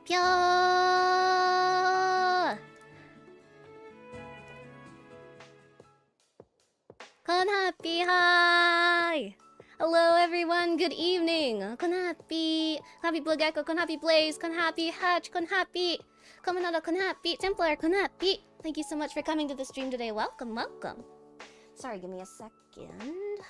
뼈. Konhappy, hi! Hello everyone, good evening! Konhappy! Konhappy Blogecko, Konhappy Blaze, Konhappy Hatch, Konhappy! Komonada, Konhappy! Templar, Konhappy! Thank you so much for coming to the stream today. Welcome, welcome. Sorry, give me a second.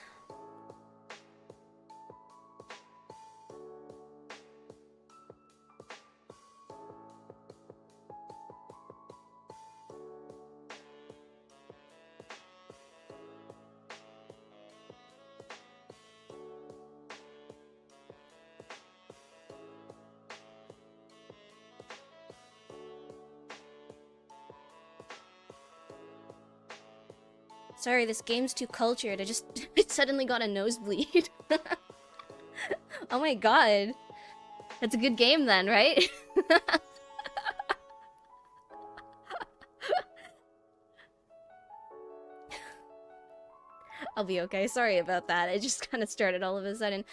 Sorry, this game's too cultured. I suddenly got a nosebleed. Oh my god. That's a good game then, right? I'll be okay. Sorry about that. It just kind of started all of a sudden.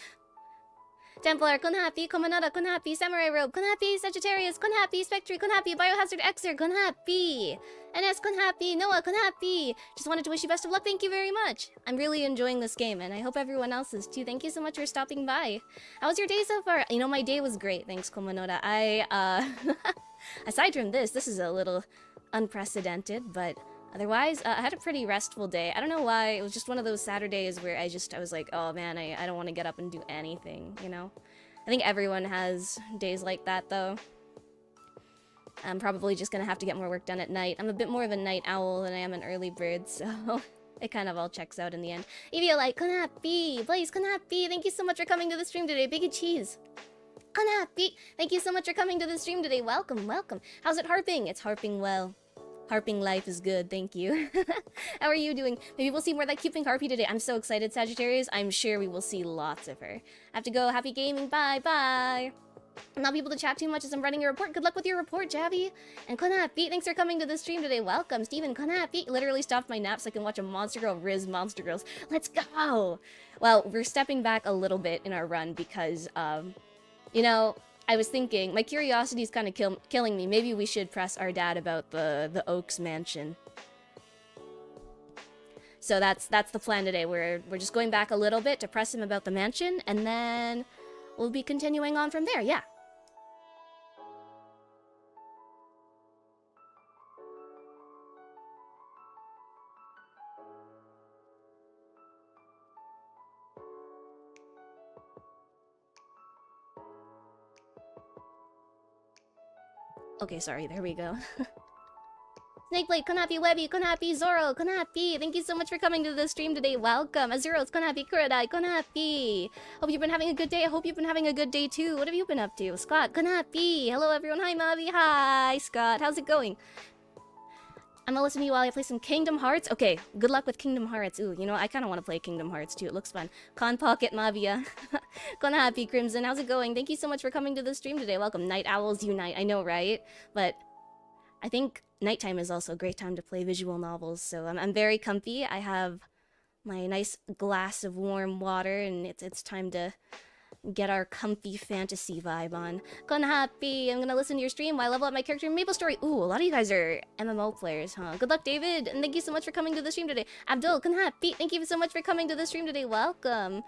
Templar, Konhappy, Komonada, Konhappy, Samurai Robe, Konhappy, Sagittarius, Konhappy, Spectre, Konhappy, Biohazard Xer, Konhappy, NS, Konhappy, Noah, Konhappy. Just wanted to wish you best of luck. Thank you very much. I'm really enjoying this game, and I hope everyone else is too. Thank you so much for stopping by. How was your day so far? You know, my day was great. Thanks, Komonada. Aside from this is a little unprecedented, but otherwise, I had a pretty restful day. I don't know why, it was just one of those Saturdays where I was like, oh man, I don't want to get up and do anything, you know? I think everyone has days like that, though. I'm probably just gonna have to get more work done at night. I'm a bit more of a night owl than I am an early bird, so it kind of all checks out in the end. Eviolite, Konhappy! Blaze, Konhappy! Thank you so much for coming to the stream today. Biggie Cheese! Konhappy! Thank you so much for coming to the stream today. Welcome, welcome. How's it harping? It's harping well. Harping life is good, thank you. How are you doing? Maybe we'll see more of that cute pink harpy today. I'm so excited, Sagittarius. I'm sure we will see lots of her. I have to go. Happy gaming. Bye, bye. I'm not able to chat too much as I'm running a report. Good luck with your report, Javi. And Konhappy, thanks for coming to the stream today. Welcome, Steven. Konhappy literally stopped my nap so I can watch a Monster Girl Riz Monster Girls. Let's go! Well, we're stepping back a little bit in our run because, you know, I was thinking, my curiosity is kind of killing me. Maybe we should press our dad about the Oaks mansion. So that's the plan today. We're just going back a little bit to press him about the mansion, and then we'll be continuing on from there. Yeah. Okay, sorry, there we go. Snakeblade, Konhappy, Webby, Konhappy, Zoro, Konhappy. Thank you so much for coming to the stream today. Welcome. Azuros, Konhappy, Kuradai, Konhappy. Hope you've been having a good day. I hope you've been having a good day too. What have you been up to? Scott, Konhappy. Hello everyone. Hi, Mavia. Hi, Scott. How's it going? I'm gonna listen to you while I play some Kingdom Hearts. Okay, good luck with Kingdom Hearts. Ooh, you know, I kind of want to play Kingdom Hearts too. It looks fun. Con Pocket Mavia. Konhappy, Crimson. How's it going? Thank you so much for coming to the stream today. Welcome. Night Owls Unite. I know, right? But I think nighttime is also a great time to play visual novels. So I'm very comfy. I have my nice glass of warm water, and it's time to get our comfy fantasy vibe on. Konhappy, I'm gonna listen to your stream while I level up my character in Maple Story. Ooh, a lot of you guys are MMO players, huh? Good luck, David, and thank you so much for coming to the stream today. Abdul, Konhappy, thank you so much for coming to the stream today. Welcome.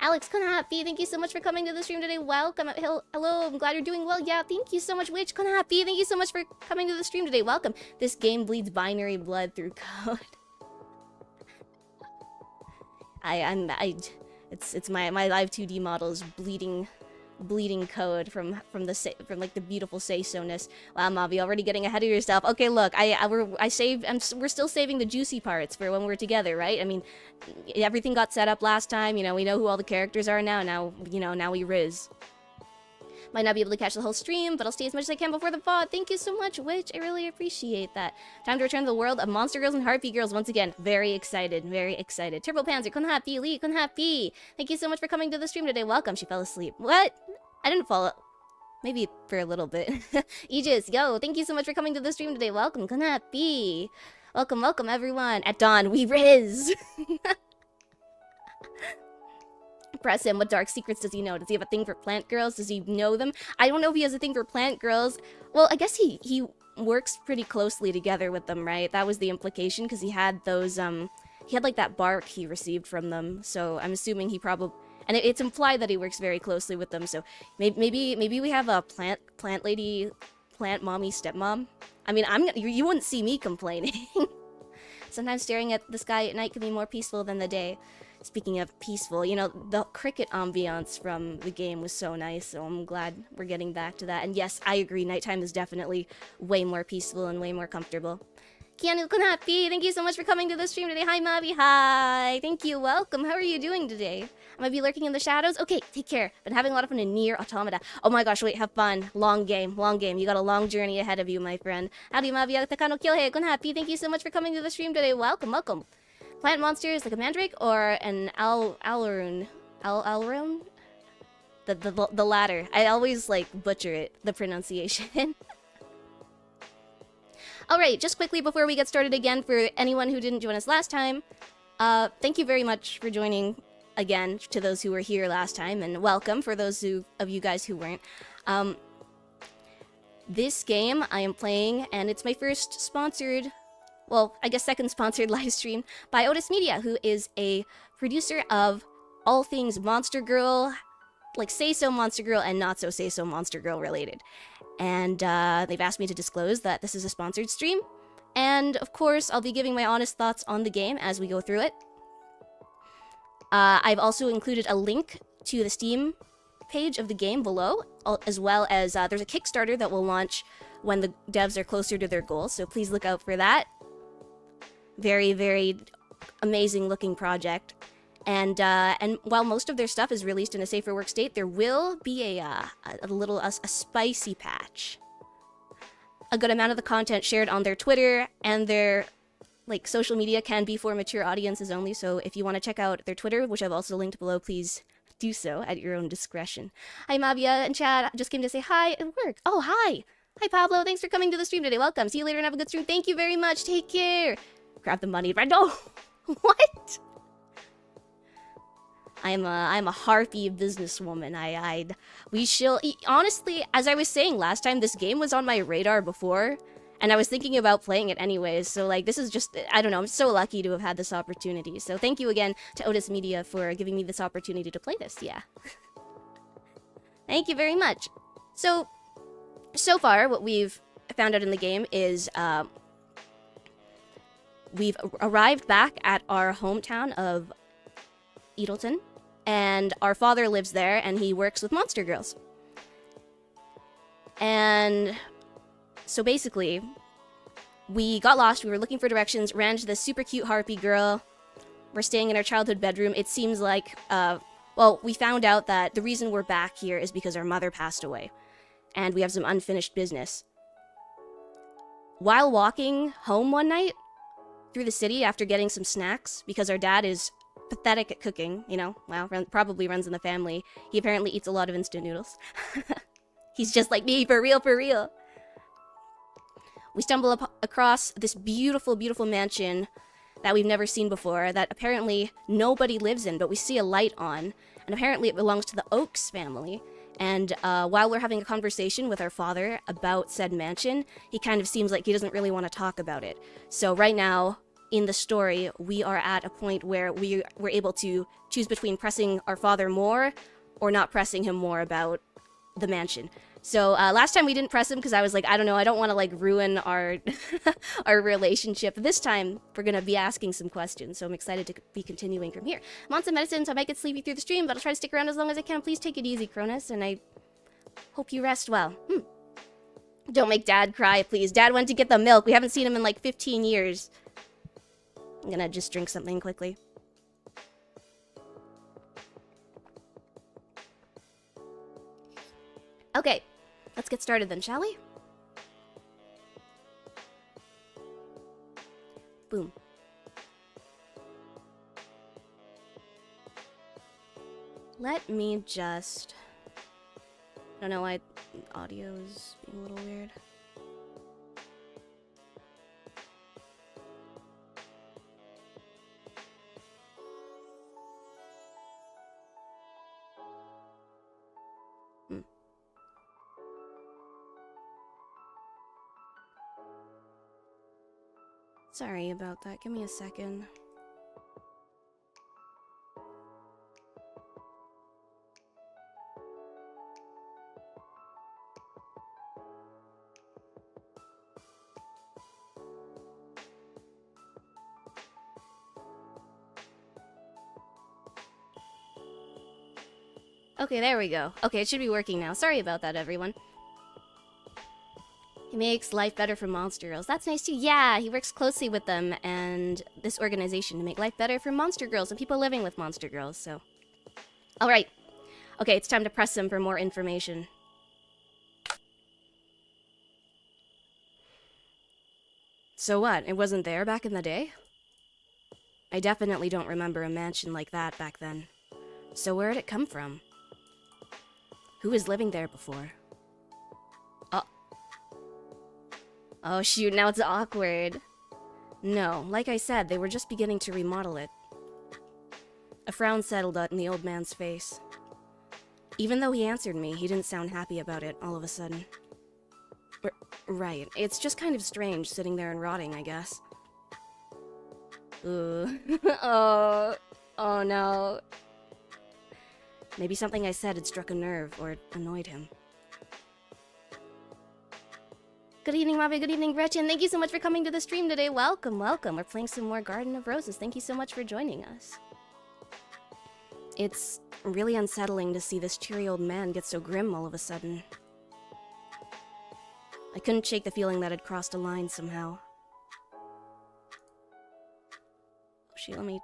Alex, Konhappy, thank you so much for coming to the stream today. Welcome. Hello, I'm glad you're doing well. Yeah, thank you so much, Witch. Konhappy, thank you so much for coming to the stream today. Welcome. This game bleeds binary blood through code. It's my live 2D models bleeding code from like the beautiful say-so-ness. Wow, Mavi, already getting ahead of yourself. Okay, look, we're still saving the juicy parts for when we're together, right? I mean, everything got set up last time. You know, we know who all the characters are now. Now, you know, now we riz. Might not be able to catch the whole stream, but I'll stay as much as I can before the VOD. Thank you so much, Witch. I really appreciate that. Time to return to the world of Monster Girls and Harpy Girls once again. Very excited, very excited. Turbo Panzer, Konhappy, Lee, Konhappy. Thank you so much for coming to the stream today. Welcome. She fell asleep. What? I didn't fall. Maybe for a little bit. Aegis, yo, thank you so much for coming to the stream today. Welcome, Konhappy. Welcome, welcome, everyone. At dawn, we riz. press him. What dark secrets does he know? Does he have a thing for plant girls? Does he know them? I don't know if he has a thing for plant girls. Well, I guess he works pretty closely together with them, right? That was the implication, because he had those, he had, like, that bark he received from them, so I'm assuming he probably... And it's implied that he works very closely with them, so maybe we have a plant lady, plant mommy, stepmom. I mean, you wouldn't see me complaining. Sometimes staring at the sky at night can be more peaceful than the day. Speaking of peaceful, you know, the cricket ambiance from the game was so nice, so I'm glad we're getting back to that. And yes, I agree, nighttime is definitely way more peaceful and way more comfortable. Keanu Kunapi, thank you so much for coming to the stream today. Hi, Mavi. Hi. Thank you. Welcome. How are you doing today? I might be lurking in the shadows. Okay, take care. Been having a lot of fun in Nier Automata. Oh my gosh, wait, have fun. Long game, long game. You got a long journey ahead of you, my friend. Howdy, Mavia. Takano Kyohei Kunapi. Thank you so much for coming to the stream today. Welcome, welcome. Plant monsters like a mandrake or an alrune? Alrune? The latter. I always, like, butcher it, the pronunciation. Alright, just quickly before we get started again, for anyone who didn't join us last time, thank you very much for joining again to those who were here last time, and welcome for those of you guys who weren't. This game I am playing, and it's my first sponsored, well, I guess second sponsored live stream by Otis Media, who is a producer of all things Monster Girl, like Say-So Monster Girl and Not So Say-So Monster Girl related. And they've asked me to disclose that this is a sponsored stream. And of course, I'll be giving my honest thoughts on the game as we go through it. I've also included a link to the Steam page of the game below, as well as there's a Kickstarter that will launch when the devs are closer to their goals, so please look out for that. Very, very amazing looking project. And while most of their stuff is released in a safer work state, there will be a spicy patch. A good amount of the content shared on their Twitter and their like social media can be for mature audiences only, so if you want to check out their Twitter, which I've also linked below, please do so at your own discretion. Hi Mavia and Chad, just came to say hi at work. Oh, hi! Hi Pablo, thanks for coming to the stream today. Welcome. See you later and have a good stream. Thank you very much. Take care. Grab the money. No! What? I'm a harpy businesswoman. We shall eat. Honestly, as I was saying last time, this game was on my radar before, and I was thinking about playing it anyways, so like this is just, I don't know, I'm so lucky to have had this opportunity. So thank you again to Otis Media for giving me this opportunity to play this, yeah. Thank you very much. So far, what we've found out in the game is, we've arrived back at our hometown of Eagleton. And our father lives there, and he works with monster girls. And so basically, we got lost, we were looking for directions, ran into this super cute harpy girl. We're staying in our childhood bedroom. It seems like, well, we found out that the reason we're back here is because our mother passed away. And we have some unfinished business. While walking home one night, through the city after getting some snacks, because our dad is pathetic at cooking, you know, well, probably runs in the family. He apparently eats a lot of instant noodles. He's just like me, for real, for real. We stumble across this beautiful, beautiful mansion that we've never seen before, that apparently nobody lives in, but we see a light on, and apparently it belongs to the Oaks family. And while we're having a conversation with our father about said mansion, he kind of seems like he doesn't really want to talk about it. So right now, in the story, we are at a point where we were able to choose between pressing our father more or not pressing him more about the mansion. So last time we didn't press him because I was like, I don't know, I don't want to like ruin our our relationship. This time we're gonna be asking some questions, so I'm excited to be continuing from here. I'm on some medicine, so I might get sleepy through the stream, but I'll try to stick around as long as I can. Please take it easy, Cronus, and I hope you rest well. Don't make Dad cry, please. Dad went to get the milk. We haven't seen him in like 15 years. I'm gonna just drink something quickly. Okay, let's get started then, shall we? Boom. Let me just... I don't know why audio's being a little weird. Sorry about that. Give me a second. Okay, there we go. Okay, it should be working now. Sorry about that, everyone. He makes life better for monster girls. That's nice too. Yeah, he works closely with them and this organization to make life better for monster girls and people living with monster girls, so. Alright. Okay, it's time to press him for more information. So what, it wasn't there back in the day? I definitely don't remember a mansion like that back then. So where'd it come from? Who was living there before? Oh shoot, now it's awkward. No, like I said, they were just beginning to remodel it. A frown settled in the old man's face. Even though he answered me, he didn't sound happy about it all of a sudden. Right, it's just kind of strange sitting there and rotting, I guess. Ooh. Oh no. Maybe something I said had struck a nerve or annoyed him. Good evening, Mavia. Good evening, Gretchen. Thank you so much for coming to the stream today. Welcome, welcome. We're playing some more Garden of Roses. Thank you so much for joining us. It's really unsettling to see this cheery old man get so grim all of a sudden. I couldn't shake the feeling that had crossed a line somehow. Let me...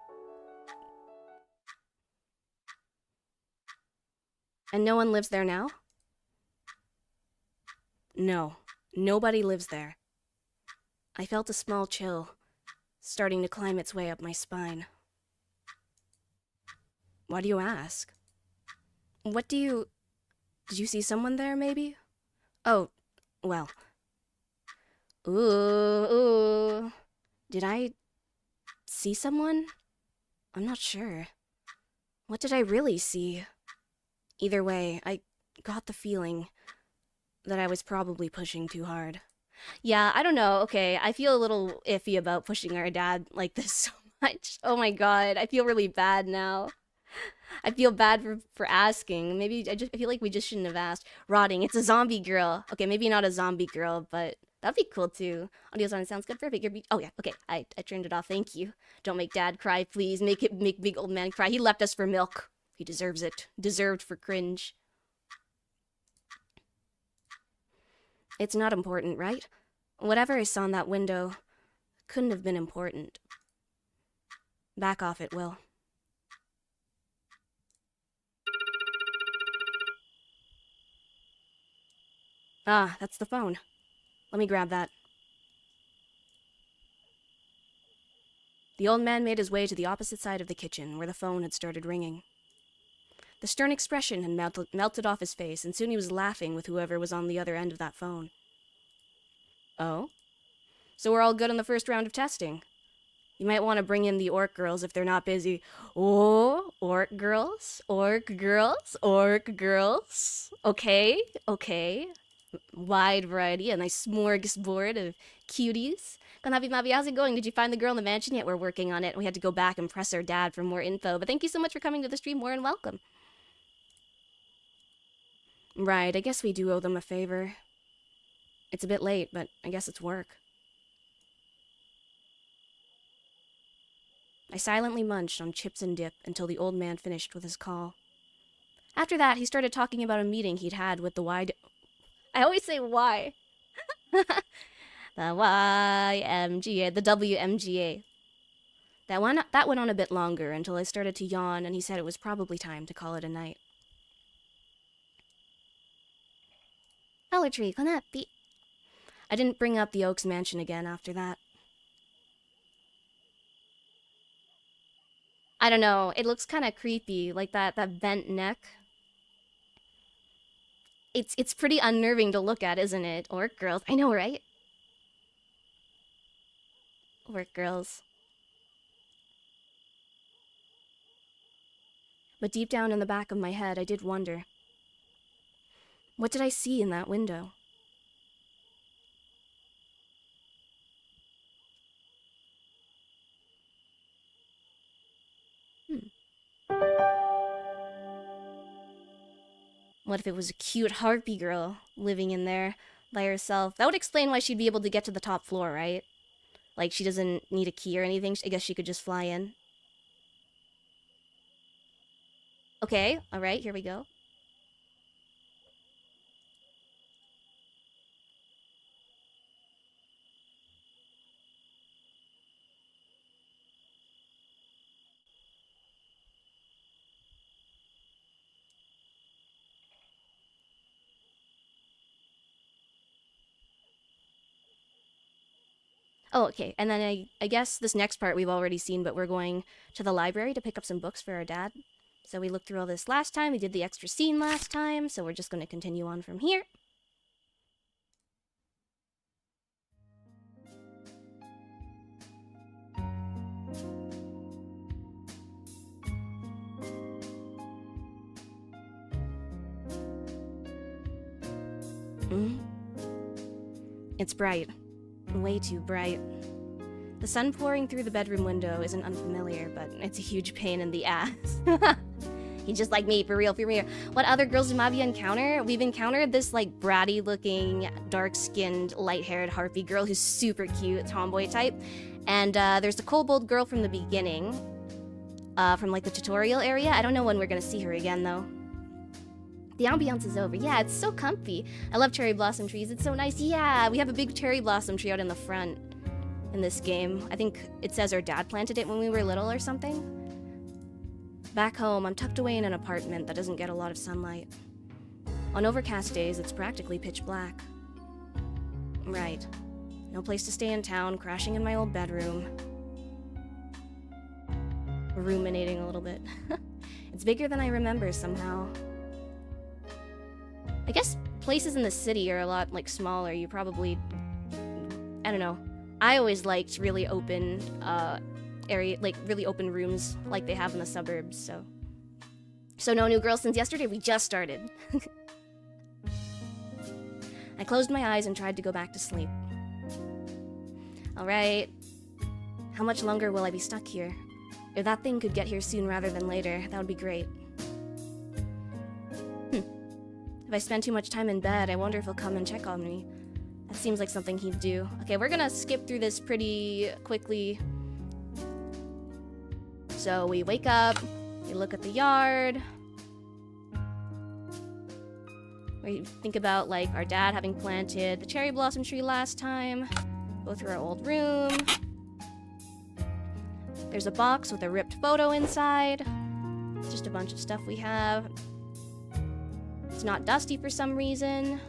And no one lives there now? No. Nobody lives there. I felt a small chill, starting to climb its way up my spine. Why do you ask? Did you see someone there, maybe? Oh, well. Ooh. Did I see someone? I'm not sure. What did I really see? Either way, I got the feeling that I was probably pushing too hard. Yeah, I don't know. Okay, I feel a little iffy about pushing our dad like this so much. Oh my god, I feel really bad now. I feel bad for asking. Maybe I feel like we just shouldn't have asked. Rotting, it's a zombie girl. Okay, maybe not a zombie girl, but that'd be cool too. Audio sound sounds good. Perfect. Oh yeah, okay. I turned it off. Thank you. Don't make dad cry, please. Make big old man cry. He left us for milk. He deserves it. Deserved for cringe. It's not important, right? Whatever I saw in that window couldn't have been important. Back off it, Will. Ah, that's the phone. Let me grab that. The old man made his way to the opposite side of the kitchen, where the phone had started ringing. The stern expression had melted off his face, and soon he was laughing with whoever was on the other end of that phone. Oh? So we're all good on the first round of testing. You might want to bring in the orc girls if they're not busy. Oh, orc girls, orc girls, orc girls. Okay, okay. Wide variety, a nice smorgasbord of cuties. Happy Mavia, how's it going? Did you find the girl in the mansion yet? We're working on it. We had to go back and press our dad for more info, but thank you so much for coming to the stream. More and welcome. Right, I guess we do owe them a favor. It's a bit late, but I guess it's work. I silently munched on chips and dip until the old man finished with his call. After that, he started talking about a meeting he'd had with the I always say why. The YMGA, the WMGA. That went on a bit longer until I started to yawn, and he said it was probably time to call it a night. Ellertree, Konapi. I didn't bring up the Oaks mansion again after that. I don't know, it looks kind of creepy, like that bent neck. It's pretty unnerving to look at, isn't it? Orc girls, I know, right? Orc girls. But deep down in the back of my head, I did wonder. What did I see in that window? What if it was a cute harpy girl living in there by herself? That would explain why she'd be able to get to the top floor, right? Like, she doesn't need a key or anything. I guess she could just fly in. Okay, alright, here we go. Oh, okay. And then I guess this next part we've already seen, but we're going to the library to pick up some books for our dad. So we looked through all this last time. We did the extra scene last time, so we're just going to continue on from here. It's bright. Way too bright. The sun pouring through the bedroom window isn't unfamiliar, but it's a huge pain in the ass. He's just like me, for real, for real. What other girls do Mavia encounter? We've encountered this, like, bratty-looking, dark-skinned, light-haired harpy girl who's super cute, tomboy type. And there's the kobold girl from the beginning, from, like, the tutorial area. I don't know when we're gonna see her again, though. The ambiance is over. Yeah, it's so comfy. I love cherry blossom trees. It's so nice. Yeah, we have a big cherry blossom tree out in the front in this game. I think it says our dad planted it when we were little or something. Back home, I'm tucked away in an apartment that doesn't get a lot of sunlight. On overcast days, it's practically pitch black. Right. No place to stay in town, crashing in my old bedroom. Ruminating a little bit. It's bigger than I remember somehow. I guess places in the city are a lot, like, smaller. You probably... I don't know. I always liked really open, really open rooms like they have in the suburbs, so... So no new girls since yesterday? We just started. I closed my eyes and tried to go back to sleep. Alright. How much longer will I be stuck here? If that thing could get here soon rather than later, that would be great. If I spend too much time in bed, I wonder if he'll come and check on me. That seems like something he'd do. Okay, we're gonna skip through this pretty quickly. So we wake up, we look at the yard. We think about, like, our dad having planted the cherry blossom tree last time. Go through our old room. There's a box with a ripped photo inside. Just a bunch of stuff we have. It's not dusty for some reason.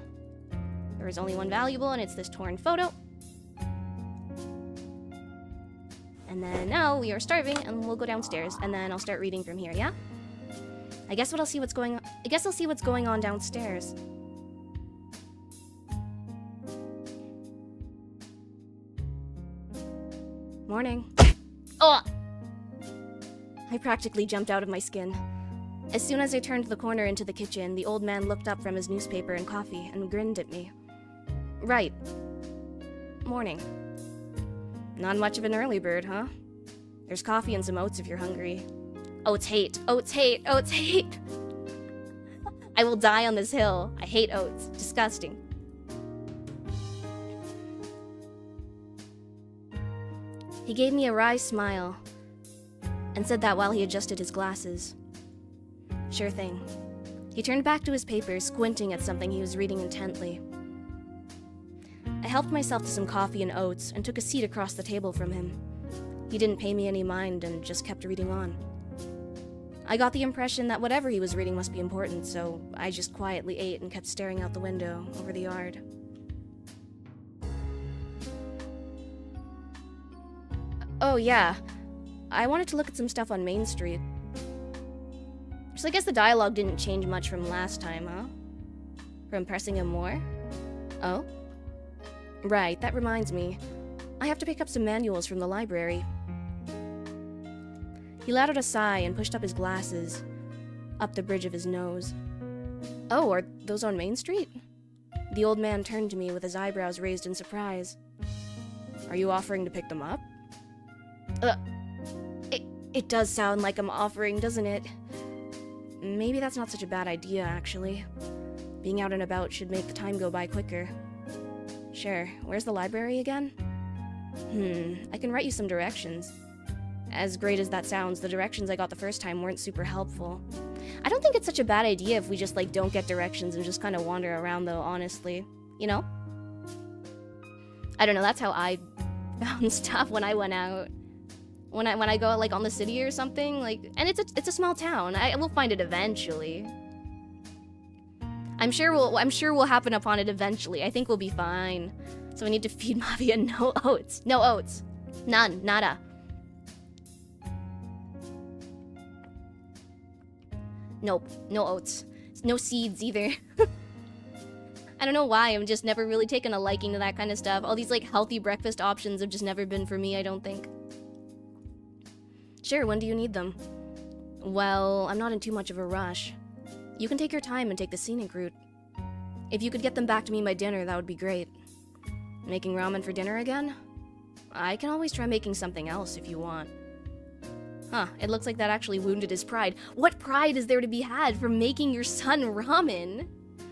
There is only one valuable, and it's this torn photo. And then now we are starving, and we'll go downstairs, and then I'll start reading from here, yeah? I guess I'll see what's going on downstairs. Morning. Oh! I practically jumped out of my skin. As soon as I turned the corner into the kitchen, the old man looked up from his newspaper and coffee and grinned at me. Right. Morning. Not much of an early bird, huh? There's coffee and some oats if you're hungry. Oats hate. Oats hate. Oats hate. I will die on this hill. I hate oats. Disgusting. He gave me a wry smile and said that while he adjusted his glasses. Sure thing. He turned back to his paper, squinting at something he was reading intently. I helped myself to some coffee and oats and took a seat across the table from him. He didn't pay me any mind and just kept reading on. I got the impression that whatever he was reading must be important, so I just quietly ate and kept staring out the window over the yard. Oh yeah, I wanted to look at some stuff on Main Street. So I guess the dialogue didn't change much from last time, huh? From pressing him more? Oh? Right, that reminds me. I have to pick up some manuals from the library. He let out a sigh and pushed up his glasses, up the bridge of his nose. Oh, are those on Main Street? The old man turned to me with his eyebrows raised in surprise. Are you offering to pick them up? It does sound like I'm offering, doesn't it? Maybe that's not such a bad idea, actually. Being out and about should make the time go by quicker. Sure, where's the library again? I can write you some directions. As great as that sounds, the directions I got the first time weren't super helpful. I don't think it's such a bad idea if we just, like, don't get directions and just kind of wander around, though, honestly. You know? I don't know, that's how I found stuff when I went out. When I go, like, on the city or something, like... And it's a small town. I will find it eventually. I'm sure we'll happen upon it eventually. I think we'll be fine. So I need to feed Mavia no oats. No oats. None. Nada. Nope. No oats. No seeds either. I don't know why. I've just never really taken a liking to that kind of stuff. All these, like, healthy breakfast options have just never been for me, I don't think. Sure, when do you need them? Well, I'm not in too much of a rush. You can take your time and take the scenic route. If you could get them back to me by dinner, that would be great. Making ramen for dinner again? I can always try making something else if you want. Huh, it looks like that actually wounded his pride. What pride is there to be had from making your son ramen?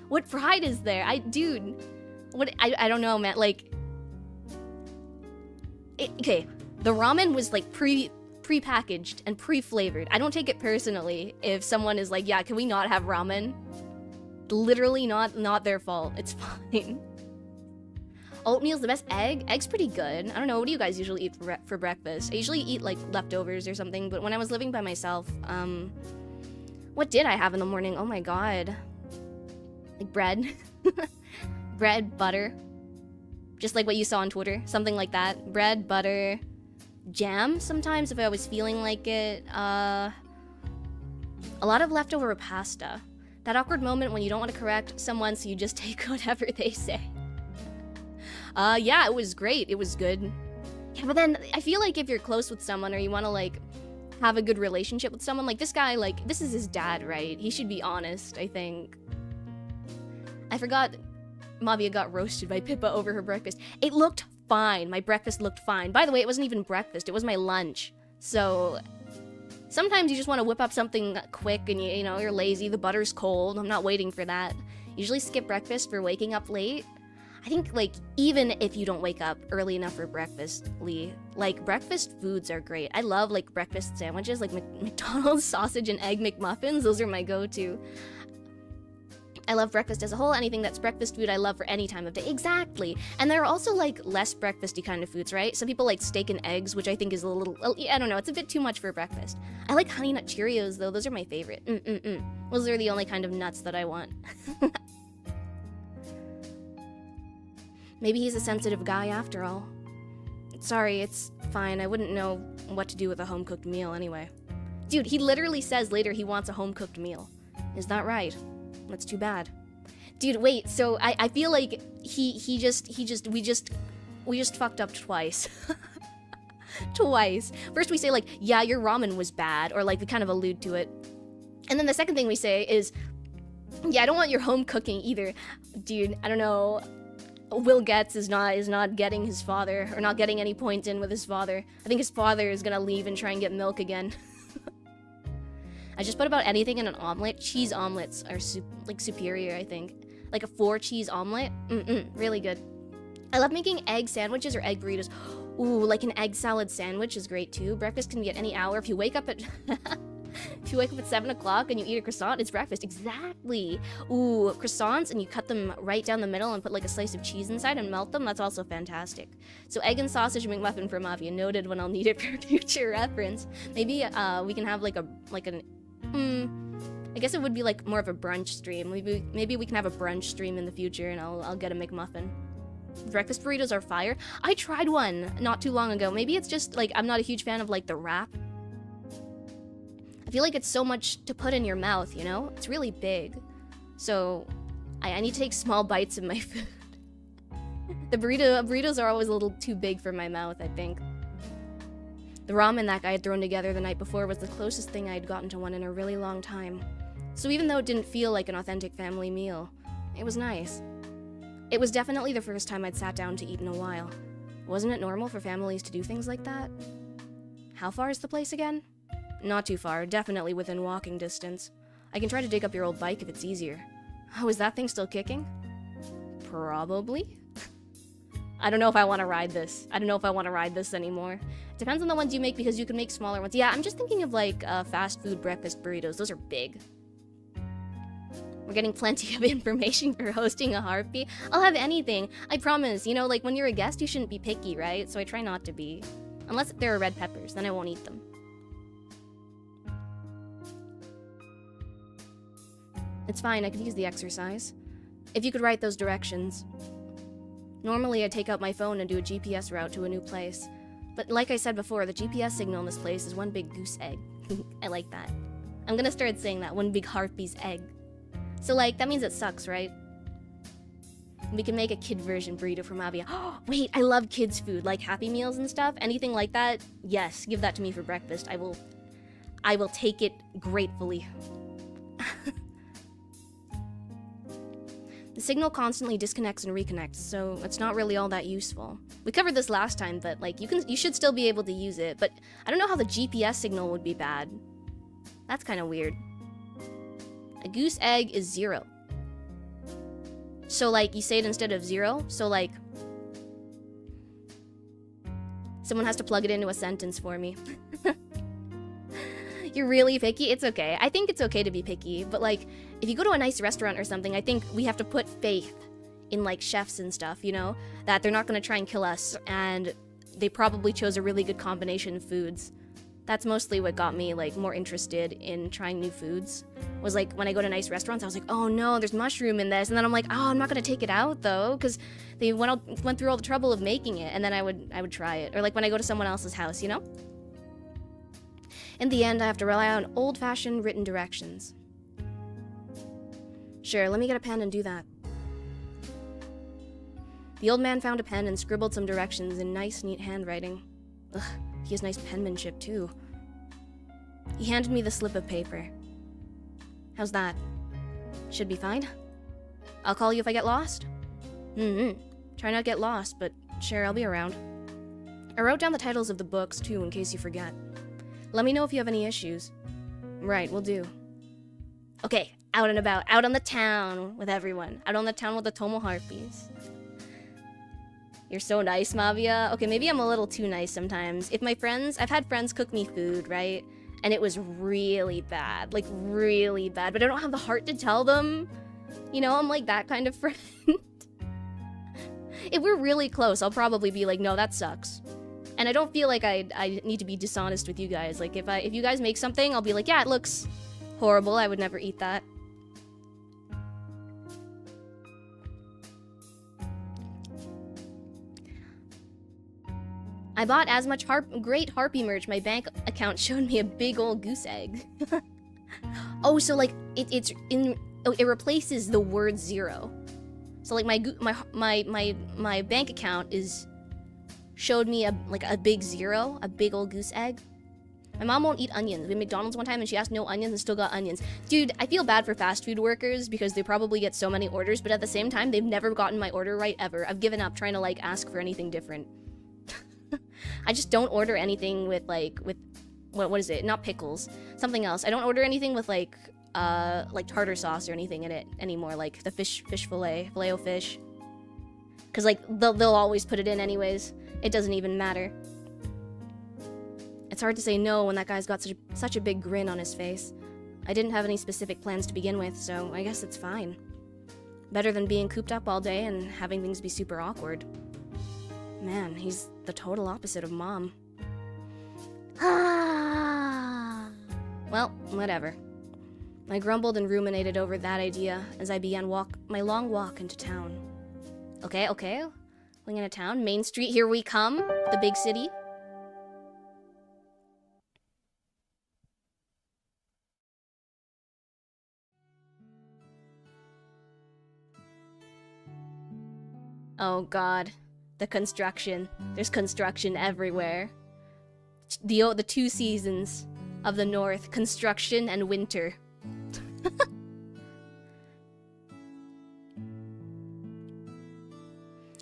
What pride is there? Dude, I don't know, man, like... Okay, the ramen was, like, pre-packaged and pre-flavored. I don't take it personally if someone is like, yeah, can we not have ramen? Literally not their fault. It's fine. Oatmeal's the best. Egg's pretty good. I don't know, what do you guys usually eat for breakfast? I usually eat, like, leftovers or something, but when I was living by myself, what did I have in the morning? Oh my god. Like, bread. Bread, butter. Just like what you saw on Twitter. Something like that. Bread, butter, jam sometimes if I was feeling like it. A lot of leftover pasta. That awkward moment when you don't want to correct someone, so you just take whatever they say. Yeah, it was great. It was good. Yeah, but then I feel like if you're close with someone or you want to, like, have a good relationship with someone, like this guy, like, this is his dad, right? He should be honest, I think. I forgot Mavia got roasted by Pippa over her breakfast. It looked fine. My breakfast looked fine. By the way, it wasn't even breakfast. It was my lunch. So sometimes you just want to whip up something quick and you know, you're lazy. The butter's cold. I'm not waiting for that. Usually skip breakfast for waking up late. I think, like, even if you don't wake up early enough for breakfast, Lee, like, breakfast foods are great. I love, like, breakfast sandwiches, like McDonald's sausage and egg McMuffins. Those are my go-to. I love breakfast as a whole. Anything that's breakfast food, I love for any time of day. Exactly. And there are also, like, less breakfasty kind of foods, right? Some people like steak and eggs, which I think is a little... I don't know. It's a bit too much for breakfast. I like Honey Nut Cheerios, though. Those are my favorite. Those are the only kind of nuts that I want. Maybe he's a sensitive guy after all. Sorry, it's fine. I wouldn't know what to do with a home-cooked meal anyway. Dude, he literally says later he wants a home-cooked meal. Is that right? That's too bad. Dude, wait, so I feel like we just fucked up twice. Twice. First we say, like, yeah, your ramen was bad, or, like, we kind of allude to it. And then the second thing we say is, yeah, I don't want your home cooking either. Dude, I don't know. Will Getz is not getting his father, or not getting any points in with his father. I think his father is gonna leave and try and get milk again. I just put about anything in an omelet. Cheese omelets are superior, I think. Like a 4-cheese omelet. Really good. I love making egg sandwiches or egg burritos. Ooh, like an egg salad sandwich is great too. Breakfast can be at any hour. If you wake up at if you wake up at 7 o'clock and you eat a croissant, it's breakfast. Exactly. Ooh, croissants, and you cut them right down the middle and put like a slice of cheese inside and melt them. That's also fantastic. So egg and sausage McMuffin for Mavia. Noted when I'll need it for future reference. Maybe we can have I guess it would be like more of a brunch stream. Maybe we can have a brunch stream in the future and I'll get a McMuffin. Breakfast burritos are fire. I tried one not too long ago. Maybe it's just like I'm not a huge fan of like the wrap. I feel like it's so much to put in your mouth, you know? It's really big. So I need to take small bites of my food. The burritos are always a little too big for my mouth, I think. The ramen that guy had thrown together the night before was the closest thing I had gotten to one in a really long time. So even though it didn't feel like an authentic family meal, it was nice. It was definitely the first time I'd sat down to eat in a while. Wasn't it normal for families to do things like that? How far is the place again? Not too far, definitely within walking distance. I can try to dig up your old bike if it's easier. Oh, is that thing still kicking? Probably. I don't know if I want to ride this. I don't know if I want to ride this anymore. Depends on the ones you make, because you can make smaller ones. Yeah, I'm just thinking of like fast food breakfast burritos. Those are big. We're getting plenty of information for hosting a harpy. I'll have anything. I promise. You know, like when you're a guest, you shouldn't be picky, right? So I try not to be. Unless there are red peppers, then I won't eat them. It's fine, I could use the exercise. If you could write those directions. Normally I take out my phone and do a GPS route to a new place. But like I said before, the GPS signal in this place is one big goose egg. I like that. I'm gonna start saying that, one big harpy's egg. So like, that means it sucks, right? We can make a kid version burrito for Mavia. Oh, wait, I love kids' food, like Happy Meals and stuff. Anything like that, yes, give that to me for breakfast. I will take it gratefully. The signal constantly disconnects and reconnects, so it's not really all that useful. We covered this last time, but like you should still be able to use it, but I don't know how the GPS signal would be bad. That's kind of weird. A goose egg is 0. So like you say it instead of 0, so like someone has to plug it into a sentence for me. You're really picky? It's okay. I think it's okay to be picky, but like, if you go to a nice restaurant or something, I think we have to put faith in like chefs and stuff, you know? That they're not gonna try and kill us, and they probably chose a really good combination of foods. That's mostly what got me like more interested in trying new foods. Was like, when I go to nice restaurants, I was like, oh no, there's mushroom in this, and then I'm like, oh, I'm not gonna take it out though, because they went through all the trouble of making it, and then I would try it. Or like when I go to someone else's house, you know? In the end, I have to rely on old-fashioned written directions. Sure, let me get a pen and do that. The old man found a pen and scribbled some directions in nice, neat handwriting. Ugh, he has nice penmanship, too. He handed me the slip of paper. How's that? Should be fine? I'll call you if I get lost? Try not to get lost, but sure, I'll be around. I wrote down the titles of the books, too, in case you forget. Let me know if you have any issues. Right, will do. Okay, out and about, out on the town with everyone. Out on the town with the Tomo Harpies. You're so nice, Mavia. Okay, maybe I'm a little too nice sometimes. If my friends, I've had friends cook me food, right? And it was really bad, like really bad, but I don't have the heart to tell them. You know, I'm like that kind of friend. If we're really close, I'll probably be like, no, that sucks. And I don't feel like I need to be dishonest with you guys. Like, if you guys make something, I'll be like, yeah, it looks horrible. I would never eat that. I bought as much great harpy merch. My bank account showed me a big old goose egg. Oh, so like it replaces the word 0. So like my bank account showed me a big 0, a big old goose egg. My mom won't eat onions. We had McDonald's one time and she asked no onions and still got onions. Dude, I feel bad for fast food workers because they probably get so many orders, but at the same time, they've never gotten my order right ever. I've given up trying to like ask for anything different. I just don't order anything with what is it? Not pickles, something else. I don't order anything with like tartar sauce or anything in it anymore, like the fish filet-o-fish. Cause like they'll always put it in anyways. It doesn't even matter. It's hard to say no when that guy's got such a big grin on his face. I didn't have any specific plans to begin with, so I guess it's fine. Better than being cooped up all day and having things be super awkward. Man, he's the total opposite of Mom. Well, whatever. I grumbled and ruminated over that idea as I began my long walk into town. Okay. Going into town. Main Street, here we come. The big city. Oh god. The construction. There's construction everywhere. The 2 seasons of the North. Construction and winter.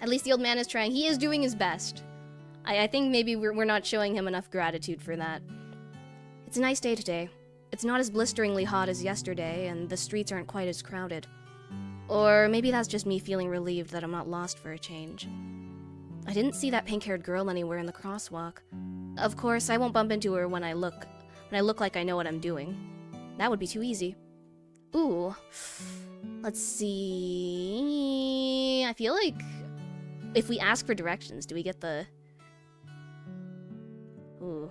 At least the old man is trying. He is doing his best. I think maybe we're not showing him enough gratitude for that. It's a nice day today. It's not as blisteringly hot as yesterday, and the streets aren't quite as crowded. Or maybe that's just me feeling relieved that I'm not lost for a change. I didn't see that pink-haired girl anywhere in the crosswalk. Of course, I won't bump into her when I look like I know what I'm doing. That would be too easy. Ooh. Let's see... I feel like if we ask for directions, do we get the... Ooh.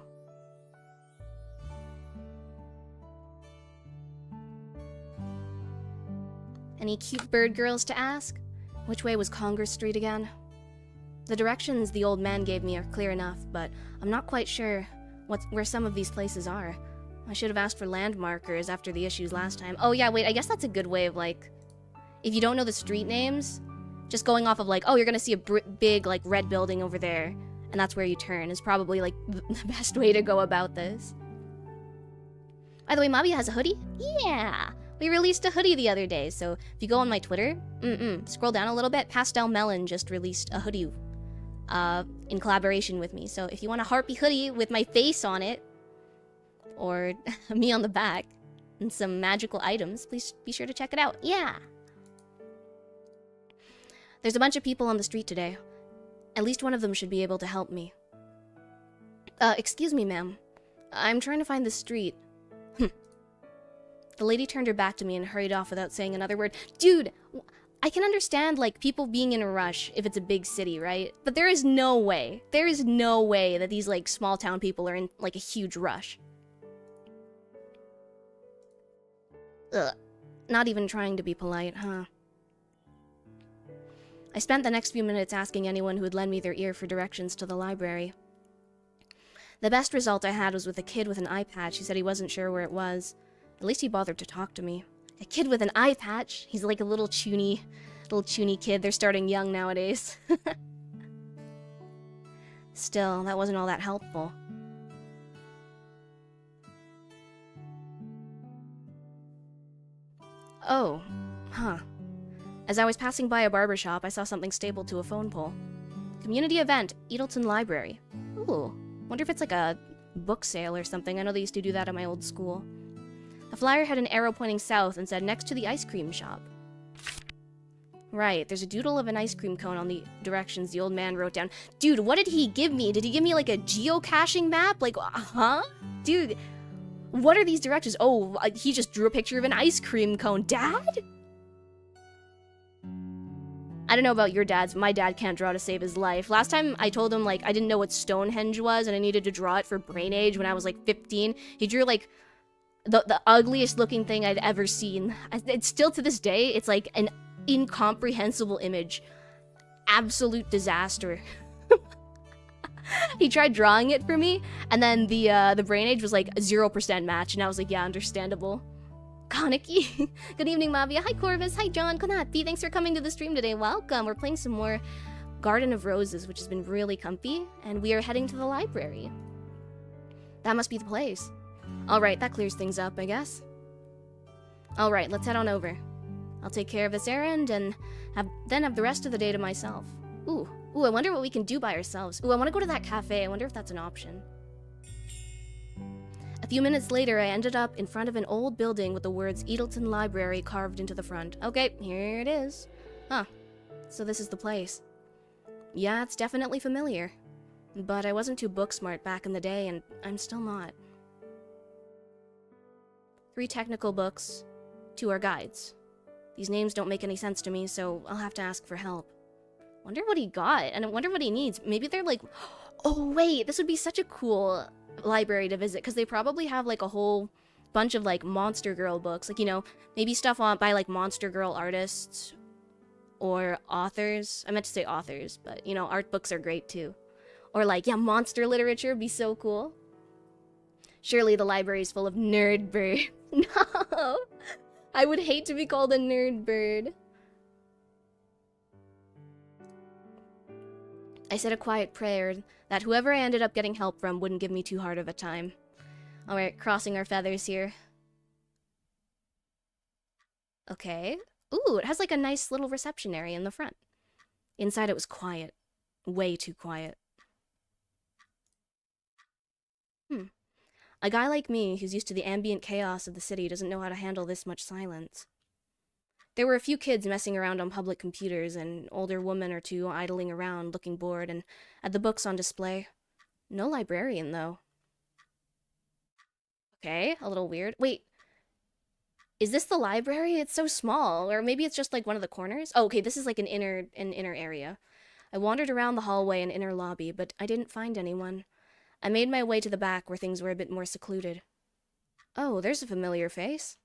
Any cute bird girls to ask? Which way was Congress Street again? The directions the old man gave me are clear enough, but I'm not quite sure where some of these places are. I should have asked for landmarkers after the issues last time. Oh yeah, wait, I guess that's a good way of, like... If you don't know the street names, just going off of, like, oh, you're gonna see a big, like, red building over there, and that's where you turn, is probably, like, the best way to go about this. By the way, Mavia has a hoodie? Yeah! We released a hoodie the other day, so if you go on my Twitter, scroll down a little bit, Pastel Melon just released a hoodie in collaboration with me. So if you want a Harpy hoodie with my face on it, or me on the back, and some magical items, please be sure to check it out. Yeah! There's a bunch of people on the street today. At least one of them should be able to help me. Excuse me, ma'am. I'm trying to find the street. The lady turned her back to me and hurried off without saying another word. Dude, I can understand, like, people being in a rush if it's a big city, right? But there is no way that these, like, small town people are in, like, a huge rush. Ugh. Not even trying to be polite, huh? I spent the next few minutes asking anyone who would lend me their ear for directions to the library. The best result I had was with a kid with an eye patch who said he wasn't sure where it was. At least he bothered to talk to me. A kid with an eye patch? He's like a little chuny kid. They're starting young nowadays. Still, that wasn't all that helpful. Oh, huh. As I was passing by a barber shop, I saw something stapled to a phone pole. Community event, Eagleton Library. Ooh, wonder if it's like a book sale or something. I know they used to do that at my old school. The flyer had an arrow pointing south and said, next to the ice cream shop. Right, there's a doodle of an ice cream cone on the directions the old man wrote down. Dude, what did he give me? Did he give me, like, a geocaching map? Like, huh? Dude, what are these directions? Oh, he just drew a picture of an ice cream cone. Dad? I don't know about your dads, but my dad can't draw to save his life. Last time I told him, like, I didn't know what Stonehenge was and I needed to draw it for Brain Age when I was, like, 15. He drew, like, the ugliest looking thing I'd ever seen. It's still to this day, it's like an incomprehensible image. Absolute disaster. He tried drawing it for me, and then the Brain Age was like a 0% match, and I was like, yeah, understandable. Kaneki. Good evening, Mavia. Hi, Corvus. Hi, John. Konati. Thanks for coming to the stream today. Welcome. We're playing some more Garden of Roses, which has been really comfy, and we are heading to the library. That must be the place. Alright, that clears things up, I guess. Alright, let's head on over. I'll take care of this errand and then have the rest of the day to myself. Ooh, I wonder what we can do by ourselves. Ooh, I want to go to that cafe. I wonder if that's an option. A few minutes later, I ended up in front of an old building with the words Eagleton Library carved into the front. Okay, here it is. Huh. So this is the place. Yeah, it's definitely familiar. But I wasn't too book smart back in the day, and I'm still not. 3 technical books, 2 are guides. These names don't make any sense to me, so I'll have to ask for help. Wonder what he got, and I wonder what he needs. Maybe they're like... Oh, wait, this would be such a cool library to visit, because they probably have, like, a whole bunch of, like, Monster Girl books. Like, you know, maybe stuff by, like, Monster Girl artists or authors. I meant to say authors, but, you know, art books are great, too. Or, like, yeah, monster literature would be so cool. Surely the library is full of nerd birds. No! I would hate to be called a nerd bird. I said a quiet prayer that whoever I ended up getting help from wouldn't give me too hard of a time. Alright, crossing our feathers here. Okay. Ooh, it has like a nice little reception area in the front. Inside it was quiet. Way too quiet. A guy like me, who's used to the ambient chaos of the city, doesn't know how to handle this much silence. There were a few kids messing around on public computers, and an older woman or two idling around, looking bored, and at the books on display. No librarian, though. Okay, a little weird. Wait, is this the library? It's so small. Or maybe it's just like one of the corners? Oh, okay, this is like an inner area. I wandered around the hallway and inner lobby, but I didn't find anyone. I made my way to the back where things were a bit more secluded. Oh, there's a familiar face.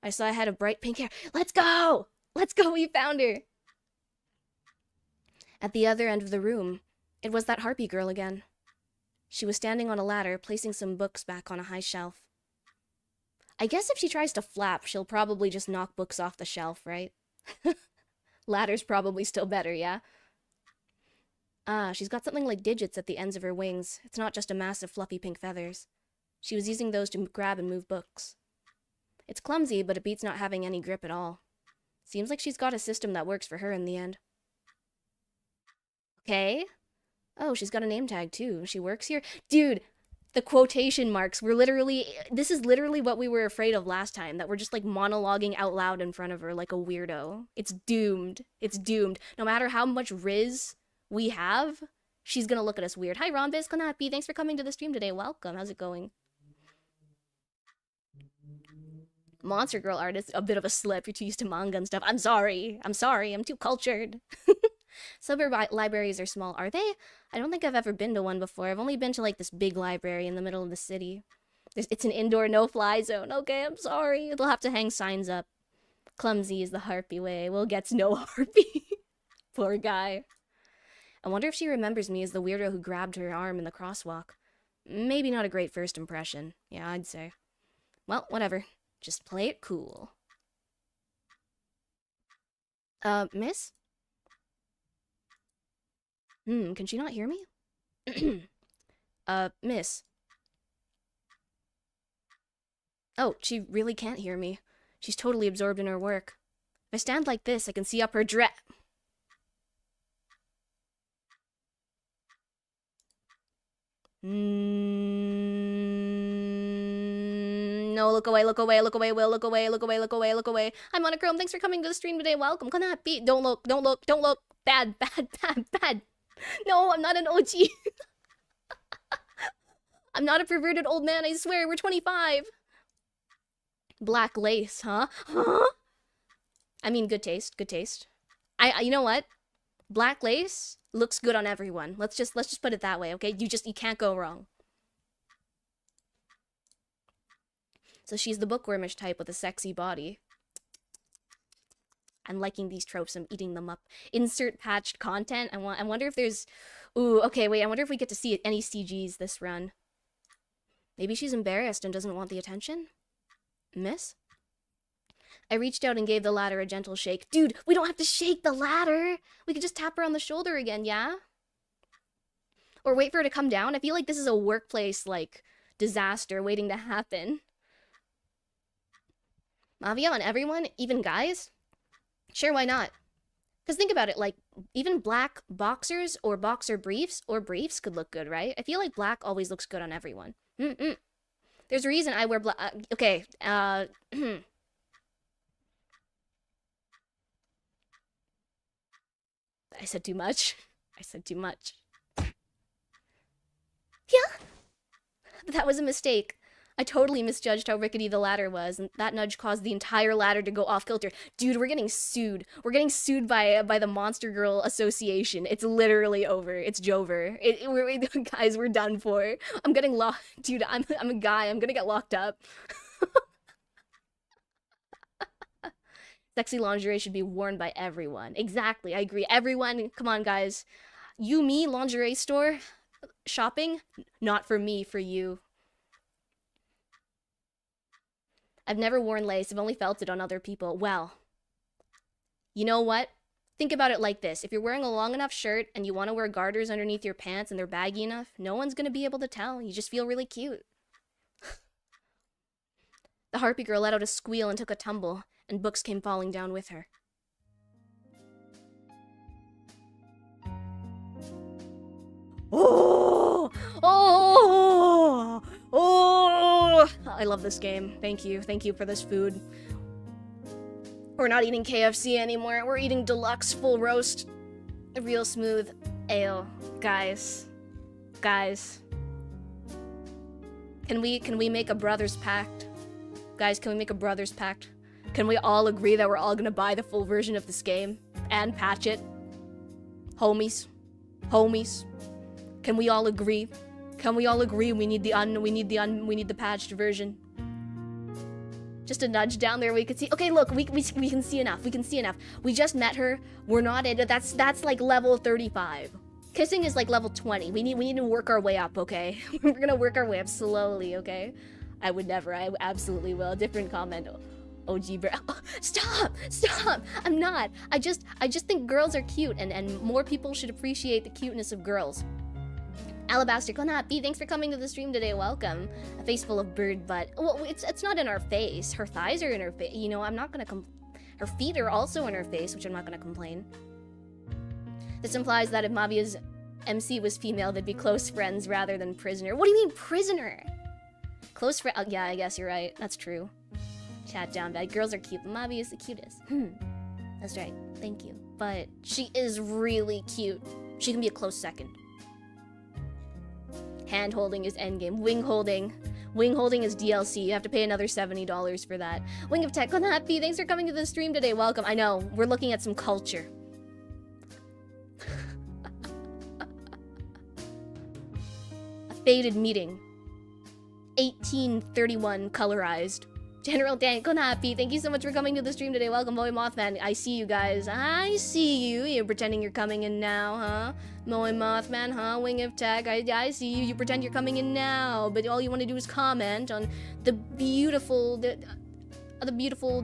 I saw a head of bright pink hair. Let's go! Let's go, we found her! At the other end of the room, it was that harpy girl again. She was standing on a ladder, placing some books back on a high shelf. I guess if she tries to flap, she'll probably just knock books off the shelf, right? Ladder's probably still better, yeah? Ah, she's got something like digits at the ends of her wings. It's not just a mass of fluffy pink feathers. She was using those to grab and move books. It's clumsy, but it beats not having any grip at all. Seems like she's got a system that works for her in the end. Okay. Oh, she's got a name tag, too. She works here? Dude, the quotation marks were literally... This is literally what we were afraid of last time, that we're just, like, monologuing out loud in front of her like a weirdo. It's doomed. It's doomed. No matter how much riz we have, she's gonna look at us weird. Hi, Ronbiz Konapi. Thanks for coming to the stream today. Welcome. How's it going? Monster Girl art is a bit of a slip. You're too used to manga and stuff. I'm sorry. I'm sorry. I'm too cultured. Suburb libraries are small, are they? I don't think I've ever been to one before. I've only been to, like, this big library in the middle of the city. It's an indoor no-fly zone. Okay, I'm sorry. They'll have to hang signs up. Clumsy is the harpy way. Will gets no harpy. Poor guy. I wonder if she remembers me as the weirdo who grabbed her arm in the crosswalk. Maybe not a great first impression. Yeah, I'd say. Well, whatever. Just play it cool. Miss? Can she not hear me? Miss. Oh, she really can't hear me. She's totally absorbed in her work. If I stand like this, I can see up her dress. No, look away, look away, look away, Will, look away, look away, look away, look away. Hi, Monochrome, thanks for coming to the stream today. Welcome. Can that be? Don't look, don't look, don't look. Bad, bad, bad, bad. No, I'm not an OG. I'm not a perverted old man, I swear. We're 25. Black lace, huh? Huh? I mean, good taste, good taste. You know what? Black lace looks good on everyone. Let's just put it that way, okay? You can't go wrong. So she's the bookwormish type with a sexy body. I'm liking these tropes. I'm eating them up. Insert patched content. I wonder if there's... Ooh, okay, wait. I wonder if we get to see any CGs this run. Maybe she's embarrassed and doesn't want the attention? Miss? I reached out and gave the ladder a gentle shake. Dude, we don't have to shake the ladder. We could just tap her on the shoulder again, yeah? Or wait for her to come down. I feel like this is a workplace, like, disaster waiting to happen. Mavia on everyone? Even guys? Sure, why not? Because think about it, like, even black boxers or boxer briefs could look good, right? I feel like black always looks good on everyone. There's a reason I wear black. Okay, I said too much. I said too much. Yeah. That was a mistake. I totally misjudged how rickety the ladder was, and that nudge caused the entire ladder to go off kilter. Dude, we're getting sued. We're getting sued by the Monster Girl Association. It's literally over. It's Jover. Guys, we're done for. I'm getting locked. Dude, I'm a guy. I'm gonna get locked up. Sexy lingerie should be worn by everyone. Exactly, I agree. Everyone, come on, guys. You, me, lingerie store, shopping, not for me, for you. I've never worn lace. I've only felt it on other people. Well, you know what? Think about it like this. If you're wearing a long enough shirt and you want to wear garters underneath your pants and they're baggy enough, no one's going to be able to tell. You just feel really cute. The harpy girl let out a squeal and took a tumble, and books came falling down with her. Oh! Oh! Oh! I love this game. Thank you. Thank you for this food. We're not eating KFC anymore. We're eating deluxe full roast, real smooth ale. Guys. Can we make a brother's pact? Guys, can we make a brother's pact? Can we all agree that we're all gonna buy the full version of this game and patch it? Homies. Can we all agree? Can we all agree we need the patched version? Just a nudge down there we could see. Okay, look, we can see enough. We can see enough. We just met her. We're not in it. That's like level 35. Kissing is like level 20. We need to work our way up, okay? We're gonna work our way up slowly, okay? I would never. I absolutely will. Different comment. OG bro. Oh, stop! I'm not. I just think girls are cute and more people should appreciate the cuteness of girls. Alabaster Konapi, thanks for coming to the stream today. Welcome. A face full of bird butt. Well, it's not in our face. Her thighs are in her face. You know, I'm not gonna her feet are also in her face, which I'm not gonna complain. This implies that if Mavia's MC was female, they'd be close friends rather than prisoner. What do you mean prisoner? Close friend. Oh, yeah, I guess you're right. That's true. Chat down bad. Girls are cute, but Mavia is the cutest. That's right. Thank you. But she is really cute. She can be a close second. Hand holding is endgame. Wing holding is DLC. You have to pay another $70 for that. Wing of Tech, Konapi, thanks for coming to the stream today. Welcome. I know, we're looking at some culture. A faded meeting. 1831 colorized. General Dan Konapi, thank you so much for coming to the stream today. Welcome, Moe Mothman. I see you guys. I see you. You're pretending you're coming in now, huh? Moe Mothman, huh? Wing of Tech. I see you. You pretend you're coming in now, but all you want to do is comment on the beautiful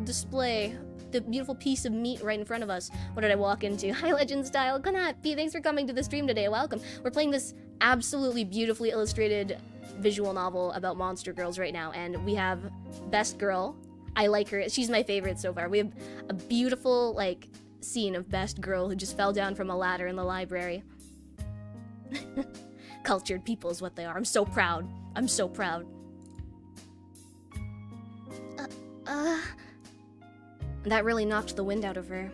display, the beautiful piece of meat right in front of us. What did I walk into? Hi, Legend Style Konapi. Thanks for coming to the stream today. Welcome. We're playing this absolutely beautifully illustrated visual novel about monster girls right now, and we have Best Girl. I like her. She's my favorite so far. We have a beautiful like scene of Best Girl who just fell down from a ladder in the library. Cultured people is what they are. I'm so proud. That really knocked the wind out of her.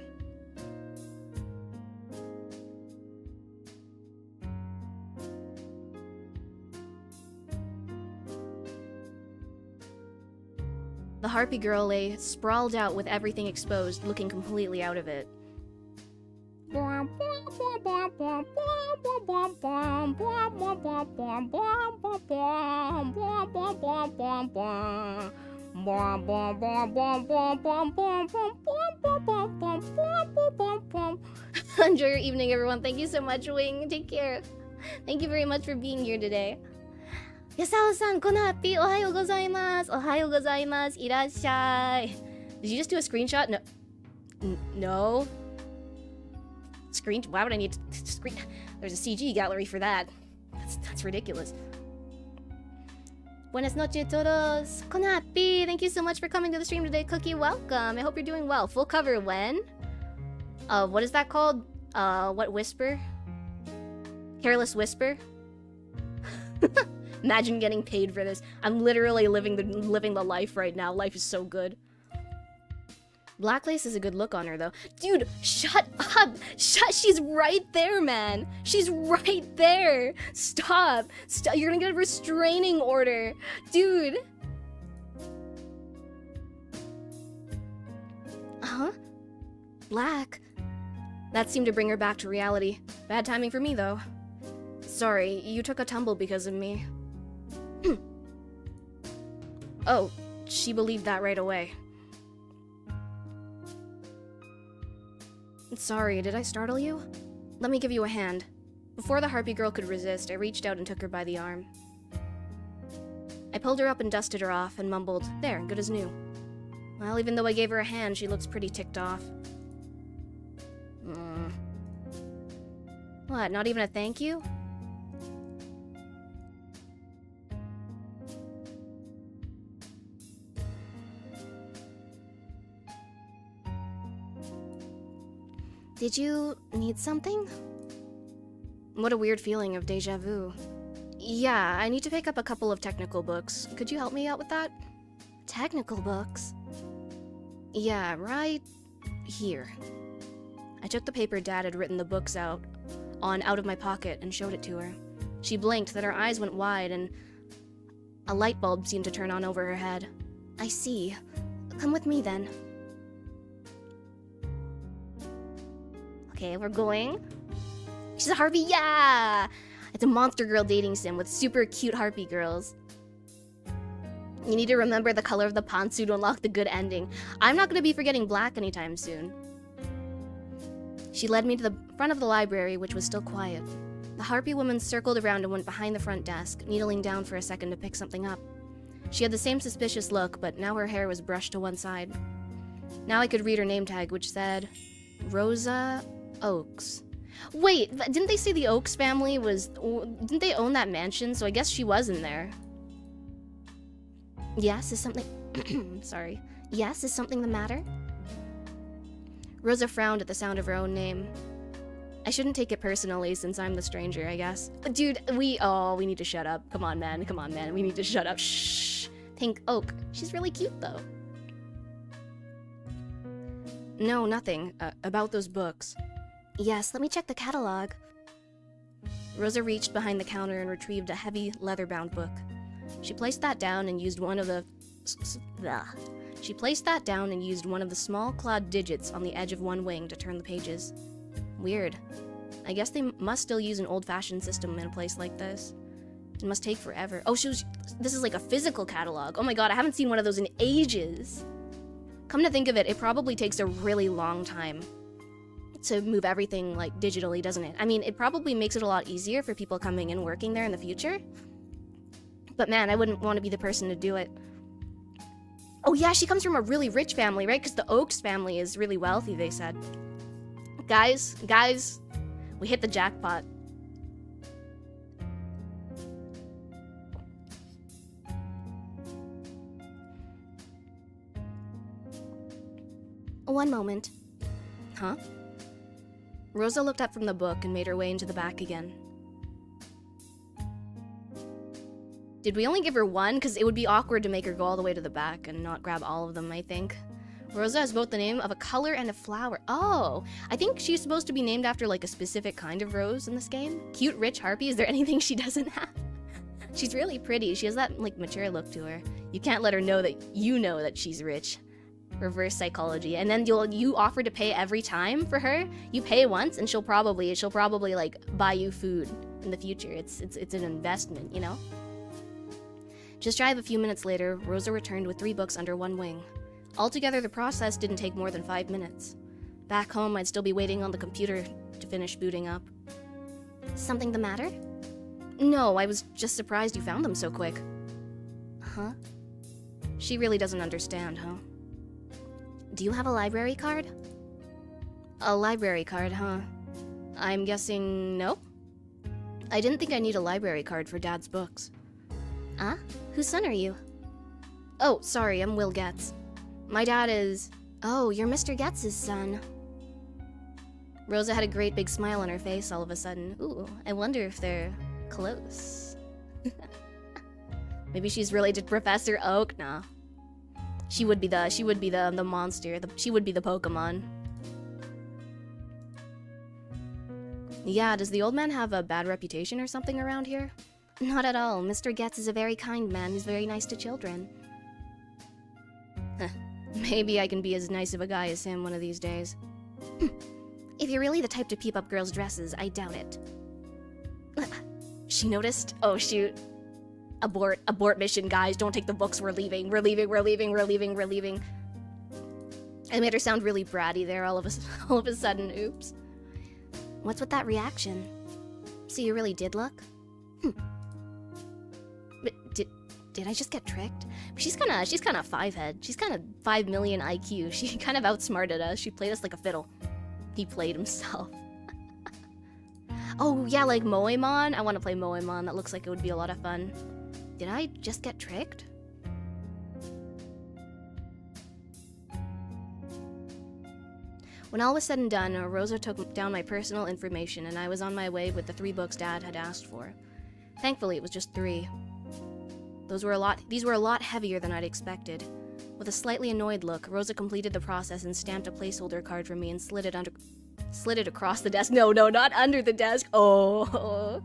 The harpy girl lay sprawled out with everything exposed, looking completely out of it. Enjoy your evening, everyone. Thank you so much, Wing. Take care. Thank you very much for being here today. Yasao-san, Konapi, ohayo gozaimasu. Ohayo gozaimasu. Irashai. Did you just do a screenshot? No. No. Why would I need to screen? There's a CG gallery for that. That's ridiculous. Buenas noches todos. Konapi, thank you so much for coming to the stream today. Cookie, welcome. I hope you're doing well. Full cover when? What is that called? What whisper? Careless whisper? Imagine getting paid for this. I'm literally living the life right now. Life is so good. Black lace is a good look on her, though. Dude, shut up! She's right there, man! She's right there! Stop! You're gonna get a restraining order! Dude! Huh? Black? That seemed to bring her back to reality. Bad timing for me, though. Sorry, you took a tumble because of me. Oh, she believed that right away. Sorry, did I startle you? Let me give you a hand. Before the harpy girl could resist, I reached out and took her by the arm. I pulled her up and dusted her off and mumbled, "There, good as new." Well, even though I gave her a hand, she looks pretty ticked off. What, not even a thank you? Did you need something? What a weird feeling of deja vu. Yeah, I need to pick up a couple of technical books. Could you help me out with that? Technical books? Yeah, right Here. I took the paper Dad had written the books out of my pocket and showed it to her. She blinked, then her eyes went wide, and a light bulb seemed to turn on over her head. I see. Come with me, then. Okay, we're going. She's a harpy, yeah! It's a monster girl dating sim with super cute harpy girls. You need to remember the color of the pantsu to unlock the good ending. I'm not going to be forgetting black anytime soon. She led me to the front of the library, which was still quiet. The harpy woman circled around and went behind the front desk, needling down for a second to pick something up. She had the same suspicious look, but now her hair was brushed to one side. Now I could read her name tag, which said Rosa Oaks. Wait, didn't they say the Oaks family was... Didn't they own that mansion? So I guess she was in there. Yes, is something... Sorry. Yes, is something the matter? Rosa frowned at the sound of her own name. I shouldn't take it personally since I'm the stranger, I guess. Dude, we need to shut up. Come on, man. Come on, man. We need to shut up. Shh. Pink Oak. She's really cute, though. No, nothing. About those books. Yes, let me check the catalog. Rosa reached behind the counter and retrieved a heavy, leather-bound book. She placed that down and used one of the small clawed digits on the edge of one wing to turn the pages. Weird. I guess they must still use an old-fashioned system in a place like this. It must take forever. Oh, this is like a physical catalog. Oh my god, I haven't seen one of those in ages. Come to think of it, it probably takes a really long time to move everything like digitally, doesn't it? I mean, it probably makes it a lot easier for people coming in working there in the future. But man, I wouldn't want to be the person to do it. Oh yeah, she comes from a really rich family, right? Because the Oaks family is really wealthy, they said. Guys, we hit the jackpot. One moment. Huh? Rosa looked up from the book and made her way into the back again. Did we only give her one? Because it would be awkward to make her go all the way to the back and not grab all of them, I think. Rosa has both the name of a color and a flower. Oh, I think she's supposed to be named after like a specific kind of rose in this game. Cute, rich harpy. Is there anything she doesn't have? She's really pretty. She has that like mature look to her. You can't let her know that she's rich. Reverse psychology. And then you offer to pay every time for her. You pay once and she'll probably like buy you food in the future. It's an investment, you know? Just shy of a few minutes later, Rosa returned with 3 books under one wing. Altogether, the process didn't take more than 5 minutes. Back home, I'd still be waiting on the computer to finish booting up. Something the matter? No, I was just surprised you found them so quick. Huh? She really doesn't understand, huh? Do you have a library card? A library card, huh? I'm guessing no? I didn't think I need a library card for Dad's books. Huh? Whose son are you? Oh, sorry, I'm Will Getz. My dad is... Oh, you're Mr. Getz's son. Rosa had a great big smile on her face all of a sudden. Ooh, I wonder if they're close. Maybe she's related to Professor Oak? Nah. She would be the monster. She would be the Pokemon. Yeah, does the old man have a bad reputation or something around here? Not at all. Mr. Getz is a very kind man who's very nice to children. Maybe I can be as nice of a guy as him one of these days. If you're really the type to peep up girls' dresses, I doubt it. She noticed? Oh shoot. Abort mission, guys. Don't take the books. We're leaving. We're leaving. I made her sound really bratty there all of a sudden. Oops. What's with that reaction? So you really did look? But did I just get tricked? She's kind of 5-head. She's kind of 5 million IQ. She kind of outsmarted us. She played us like a fiddle. He played himself. Oh yeah, like Moemon. I want to play Moemon. That looks like it would be a lot of fun. Did I just get tricked? When all was said and done, Rosa took down my personal information and I was on my way with the 3 books Dad had asked for. Thankfully, it was just 3. These were a lot heavier than I'd expected. With a slightly annoyed look, Rosa completed the process and stamped a placeholder card for me and slid it across the desk. No, not under the desk. Oh.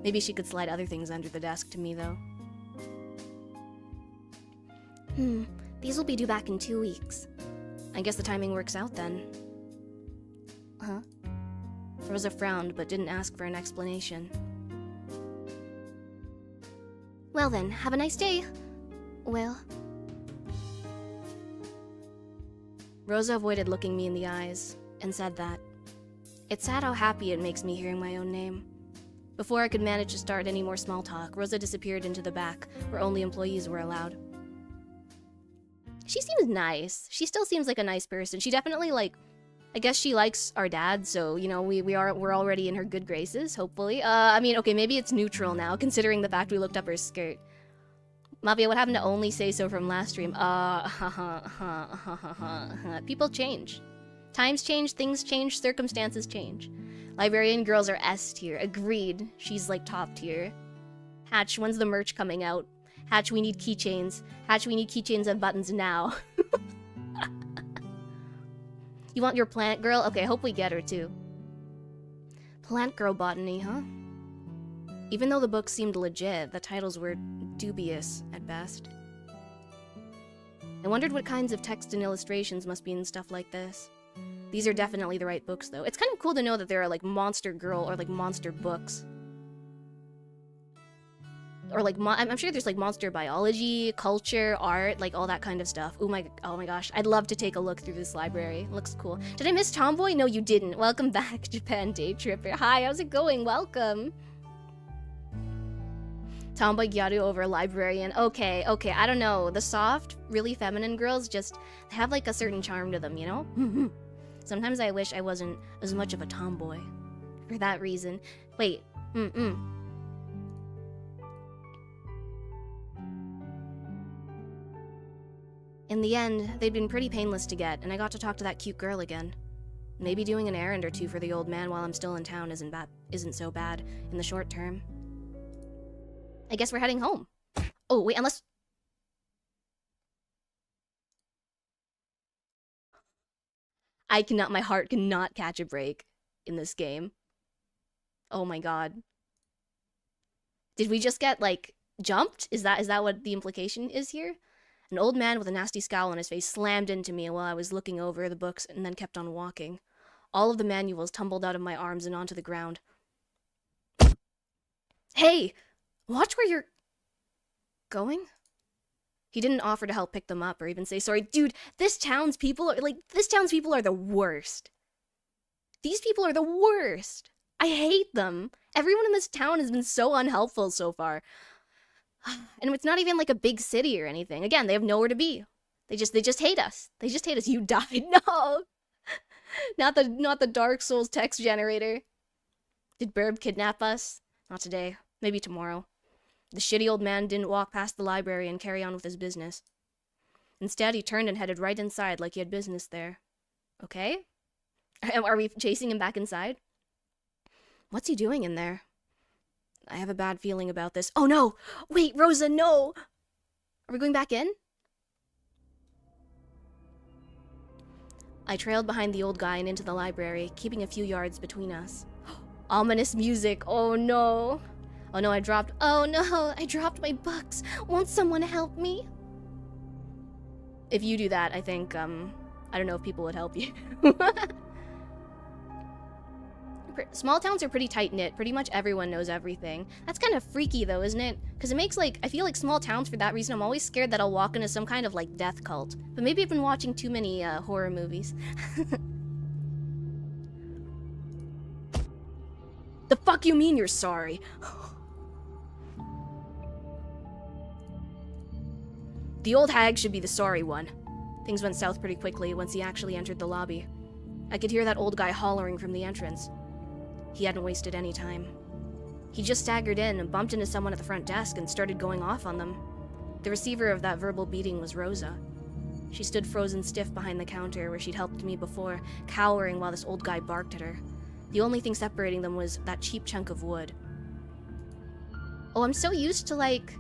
Maybe she could slide other things under the desk to me, though. These will be due back in 2 weeks. I guess the timing works out then. Huh? Rosa frowned, but didn't ask for an explanation. Well then, have a nice day. Will. Rosa avoided looking me in the eyes, and said that. It's sad how happy it makes me hearing my own name. Before I could manage to start any more small talk, Rosa disappeared into the back, where only employees were allowed. She seems nice. She still seems like a nice person. She definitely, like, I guess she likes our dad, so, you know, we're already in her good graces, hopefully. I mean, okay, maybe it's neutral now, considering the fact we looked up her skirt. Mavia, what happened to only say so from last stream? People change. Times change, things change, circumstances change. Librarian girls are S tier. Agreed. She's like top tier. Hatch, when's the merch coming out? Hatch, we need keychains. Hatch, we need keychains and buttons now. You want your plant girl? Okay, hope we get her too. Plant girl botany, huh? Even though the book seemed legit, the titles were dubious at best. I wondered what kinds of text and illustrations must be in stuff like this. These are definitely the right books, though. It's kind of cool to know that there are, like, monster girl or, like, monster books. Or, like, I'm sure there's, like, monster biology, culture, art, like, all that kind of stuff. Oh my gosh. I'd love to take a look through this library. It looks cool. Did I miss Tomboy? No, you didn't. Welcome back, Japan Day Tripper. Hi, how's it going? Welcome. Tomboy Gyaru over librarian. Okay, I don't know. The soft, really feminine girls just have, like, a certain charm to them, you know? Sometimes I wish I wasn't as much of a tomboy. For that reason. Wait. In the end, they'd been pretty painless to get, and I got to talk to that cute girl again. Maybe doing an errand or two for the old man while I'm still in town isn't so bad in the short term. I guess we're heading home. Oh, wait, unless... my heart cannot catch a break in this game. Oh my god. Did we just get, like, jumped? Is that what the implication is here? An old man with a nasty scowl on his face slammed into me while I was looking over the books and then kept on walking. All of the manuals tumbled out of my arms and onto the ground. Hey! Watch where you're... going? He didn't offer to help pick them up or even say sorry. Dude, this town's people are the worst. These people are the worst. I hate them. Everyone in this town has been so unhelpful so far. And it's not even like a big city or anything. Again, they have nowhere to be. They just hate us. They just hate us. You died. No. Not the Dark Souls text generator. Did Burb kidnap us? Not today. Maybe tomorrow. The shitty old man didn't walk past the library and carry on with his business. Instead, he turned and headed right inside like he had business there. Okay? Are we chasing him back inside? What's he doing in there? I have a bad feeling about this. Oh no! Wait, Rosa, no! Are we going back in? I trailed behind the old guy and into the library, keeping a few yards between us. Ominous music. Oh no! Oh no, I dropped my books. Won't someone help me? If you do that, I think, I don't know if people would help you. Small towns are pretty tight-knit. Pretty much everyone knows everything. That's kind of freaky, though, isn't it? Because it makes, like, I feel like small towns, for that reason, I'm always scared that I'll walk into some kind of, like, death cult. But maybe I've been watching too many, horror movies. The fuck you mean you're sorry? The old hag should be the sorry one. Things went south pretty quickly once he actually entered the lobby. I could hear that old guy hollering from the entrance. He hadn't wasted any time. He just staggered in and bumped into someone at the front desk and started going off on them. The receiver of that verbal beating was Rosa. She stood frozen stiff behind the counter where she'd helped me before, cowering while this old guy barked at her. The only thing separating them was that cheap chunk of wood. Oh, I'm so used to, like...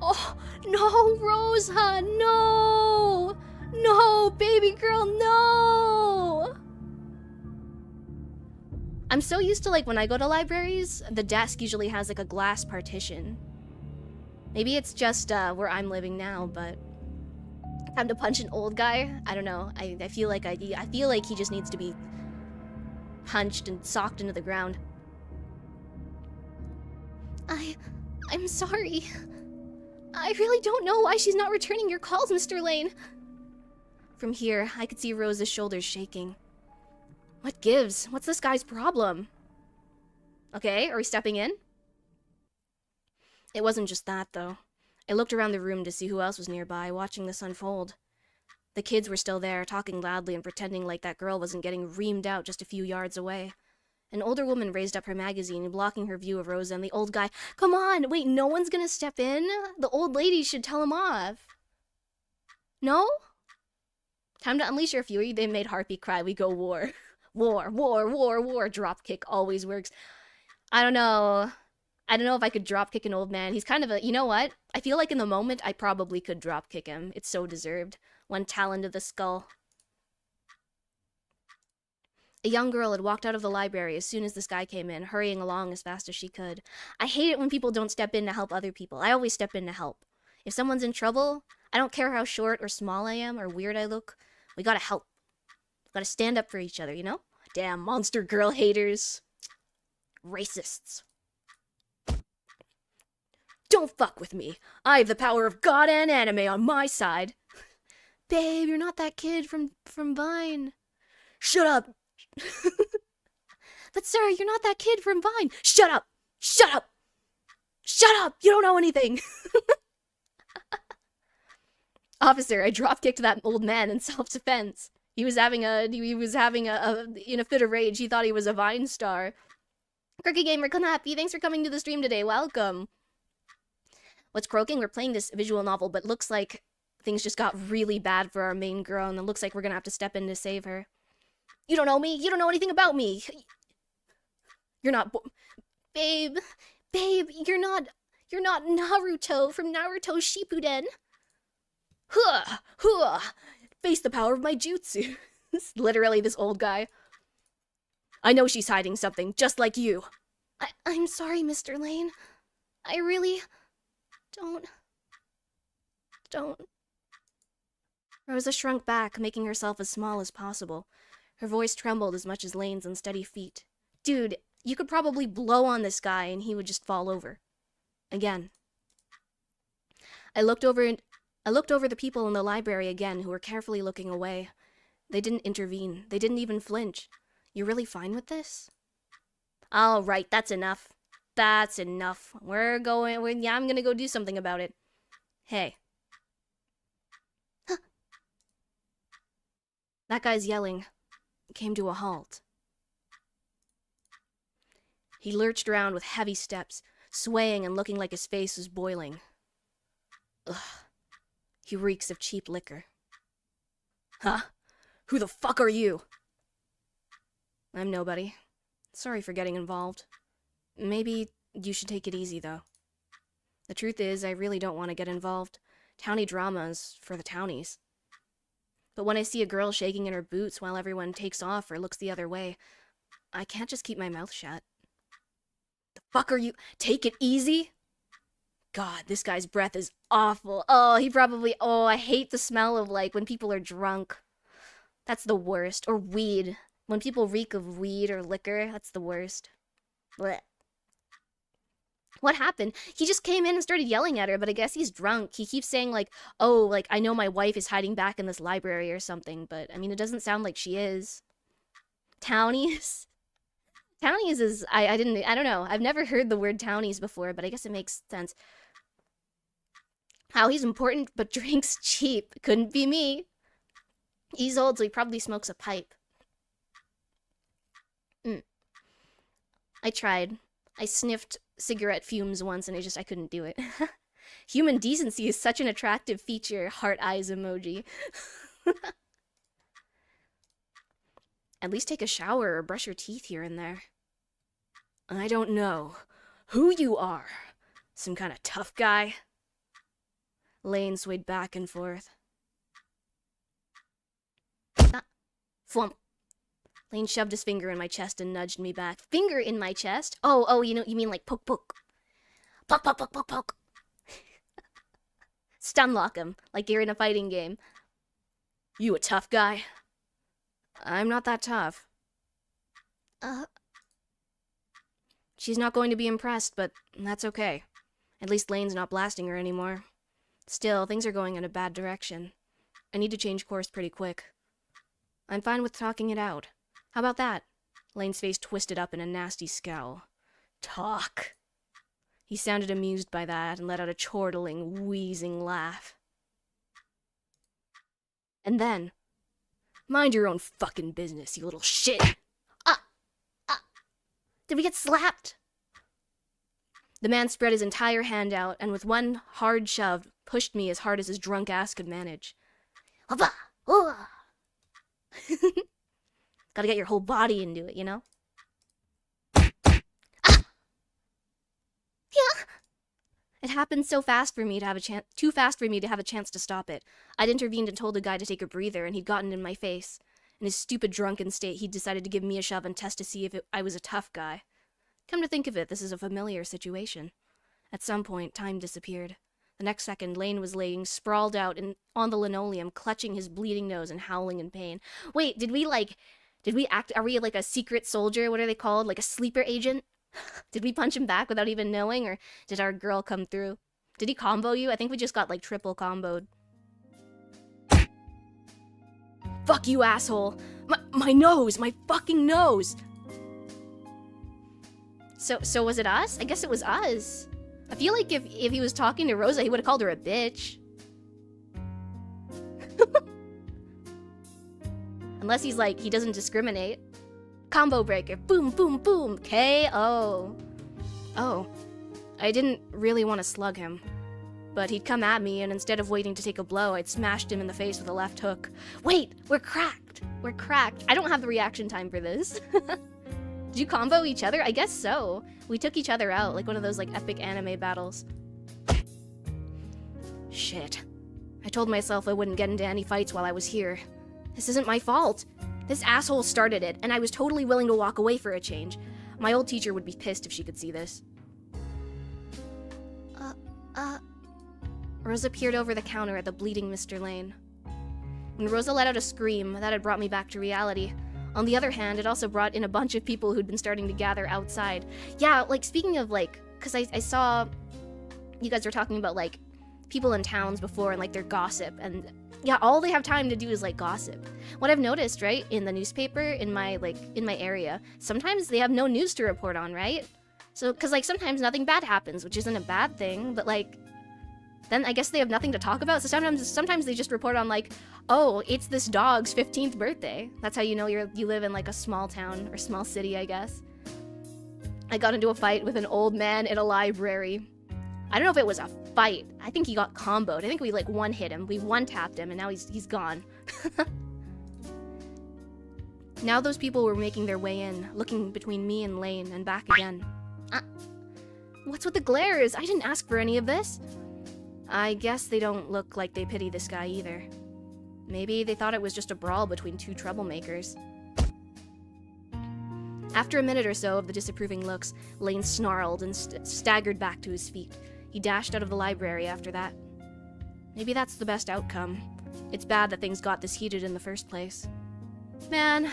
Oh, no, Rosa, no! No, baby girl, no! I'm so used to, like, when I go to libraries, the desk usually has, like, a glass partition. Maybe it's just, where I'm living now, but... Time to punch an old guy? I don't know. I feel like I feel like he just needs to be punched and socked into the ground. I'm sorry. I really don't know why she's not returning your calls, Mr. Lane. From here, I could see Rosa's shoulders shaking. What gives? What's this guy's problem? Okay, are we stepping in? It wasn't just that, though. I looked around the room to see who else was nearby, watching this unfold. The kids were still there, talking loudly and pretending like that girl wasn't getting reamed out just a few yards away. An older woman raised up her magazine, blocking her view of Rosa, and the old guy, "Come on, wait, no one's gonna step in? The old lady should tell him off." No? Time to unleash your fury. They made Harpy cry. We go war. War, war, war, war. Dropkick always works. I don't know. I don't know if I could dropkick an old man. He's kind of a... You know what? I feel like in the moment, I probably could dropkick him. It's so deserved. One talon to the skull. A young girl had walked out of the library as soon as this guy came in, hurrying along as fast as she could. I hate it when people don't step in to help other people. I always step in to help. If someone's in trouble, I don't care how short or small I am or weird I look. We gotta help. Gotta stand up for each other, you know? Damn monster girl haters. Racists. Don't fuck with me. I have the power of God and anime on my side. Babe, you're not that kid from Vine. Shut up. But sir, you're not that kid from Vine. Shut up. Shut up. Shut up. You don't know anything. Officer, I drop-kicked that old man in self-defense. He was having in a fit of rage. He thought he was a Vine star. Croaky Gamer, Kanapi, thanks for coming to the stream today. Welcome. What's croaking? We're playing this visual novel, but looks like things just got really bad for our main girl, and it looks like we're gonna have to step in to save her. You don't know me. You don't know anything about me. You're not... Babe, you're not Naruto from Naruto Shippuden. Huh, huh. Face the power of my jutsu. Literally this old guy. I know she's hiding something, just like you. I'm sorry, Mr. Lane. I really... Don't... Rosa shrunk back, making herself as small as possible. Her voice trembled as much as Lane's unsteady feet. Dude, you could probably blow on this guy and he would just fall over. Again. I looked over the people in the library again who were carefully looking away. They didn't intervene. They didn't even flinch. You really fine with this? All right, that's enough. That's enough. I'm gonna go do something about it. Hey. Huh. That guy's yelling. Came to a halt. He lurched around with heavy steps, swaying and looking like his face was boiling. Ugh. He reeks of cheap liquor. Huh? Who the fuck are you? I'm nobody. Sorry for getting involved. Maybe you should take it easy, though. The truth is, I really don't want to get involved. Townie drama is for the townies. But when I see a girl shaking in her boots while everyone takes off or looks the other way, I can't just keep my mouth shut. The fuck are you? Take it easy? God, this guy's breath is awful. Oh, I hate the smell of, like, when people are drunk. That's the worst. Or weed. When people reek of weed or liquor, that's the worst. Blech. What happened? He just came in and started yelling at her, but I guess he's drunk. He keeps saying, like, oh, like, I know my wife is hiding back in this library or something, but, I mean, it doesn't sound like she is. Townies? Townies is, I don't know. I've never heard the word townies before, but I guess it makes sense. How he's important, but drinks cheap. Couldn't be me. He's old, so he probably smokes a pipe. I tried. I sniffed cigarette fumes once and I couldn't do it. Human decency is such an attractive feature. Heart eyes emoji. At least take a shower or brush your teeth here and there. I don't know who you are. Some kind of tough guy? Lane swayed back and forth. Flump. Lane shoved his finger in my chest and nudged me back. Finger in my chest? Oh, you mean like poke, poke. Poke, poke, poke, poke, poke. Stun lock him, like you're in a fighting game. You a tough guy? I'm not that tough. She's not going to be impressed, but that's okay. At least Lane's not blasting her anymore. Still, things are going in a bad direction. I need to change course pretty quick. I'm fine with talking it out. How about that? Lane's face twisted up in a nasty scowl. Talk. He sounded amused by that and let out a chortling, wheezing laugh. And then, mind your own fucking business, you little shit. Did we get slapped? The man spread his entire hand out and with one hard shove pushed me as hard as his drunk ass could manage. Gotta get your whole body into it, you know? It happened so fast for me to have a chance, too fast for me to have a chance to stop it. I'd intervened and told the guy to take a breather, and he'd gotten in my face. In his stupid drunken state, he'd decided to give me a shove and test to see if I was a tough guy. Come to think of it, this is a familiar situation. At some point, time disappeared. The next second, Lane was laying sprawled out on the linoleum, clutching his bleeding nose and howling in pain. Wait, are we like a secret soldier? What are they called? Like a sleeper agent? Did we punch him back without even knowing, or did our girl come through? Did he combo you? I think we just got like triple comboed. Fuck you, asshole! My nose! My fucking nose! So was it us? I guess it was us. I feel like if he was talking to Rosa, he would have called her a bitch. Unless he's like, he doesn't discriminate. Combo breaker. Boom, boom, boom. KO. Oh. I didn't really want to slug him. But he'd come at me, and instead of waiting to take a blow, I'd smashed him in the face with a left hook. Wait! We're cracked! We're cracked. I don't have the reaction time for this. Did you combo each other? I guess so. We took each other out, like one of those like epic anime battles. Shit. I told myself I wouldn't get into any fights while I was here. This isn't my fault. This asshole started it, and I was totally willing to walk away for a change. My old teacher would be pissed if she could see this. Rosa peered over the counter at the bleeding Mr. Lane. When Rosa let out a scream, that had brought me back to reality. On the other hand, it also brought in a bunch of people who'd been starting to gather outside. Yeah, like, speaking of, like, because I saw you guys were talking about, like, people in towns before and, like, their gossip, and yeah, all they have time to do is, like, gossip. What I've noticed, right, in the newspaper, in my area, sometimes they have no news to report on, right? So, because, like, sometimes nothing bad happens, which isn't a bad thing, but, like, then I guess they have nothing to talk about, so sometimes they just report on, like, oh, it's this dog's 15th birthday. That's how you know you live in, like, a small town, or small city, I guess. I got into a fight with an old man in a library. I don't know if it was a fight. I think he got comboed. I think we, like, one-hit him. We one-tapped him, and now he's gone. Now those people were making their way in, looking between me and Lane, and back again. What's with the glares? I didn't ask for any of this. I guess they don't look like they pity this guy either. Maybe they thought it was just a brawl between two troublemakers. After a minute or so of the disapproving looks, Lane snarled and staggered back to his feet. He dashed out of the library after that. Maybe that's the best outcome. It's bad that things got this heated in the first place. Man.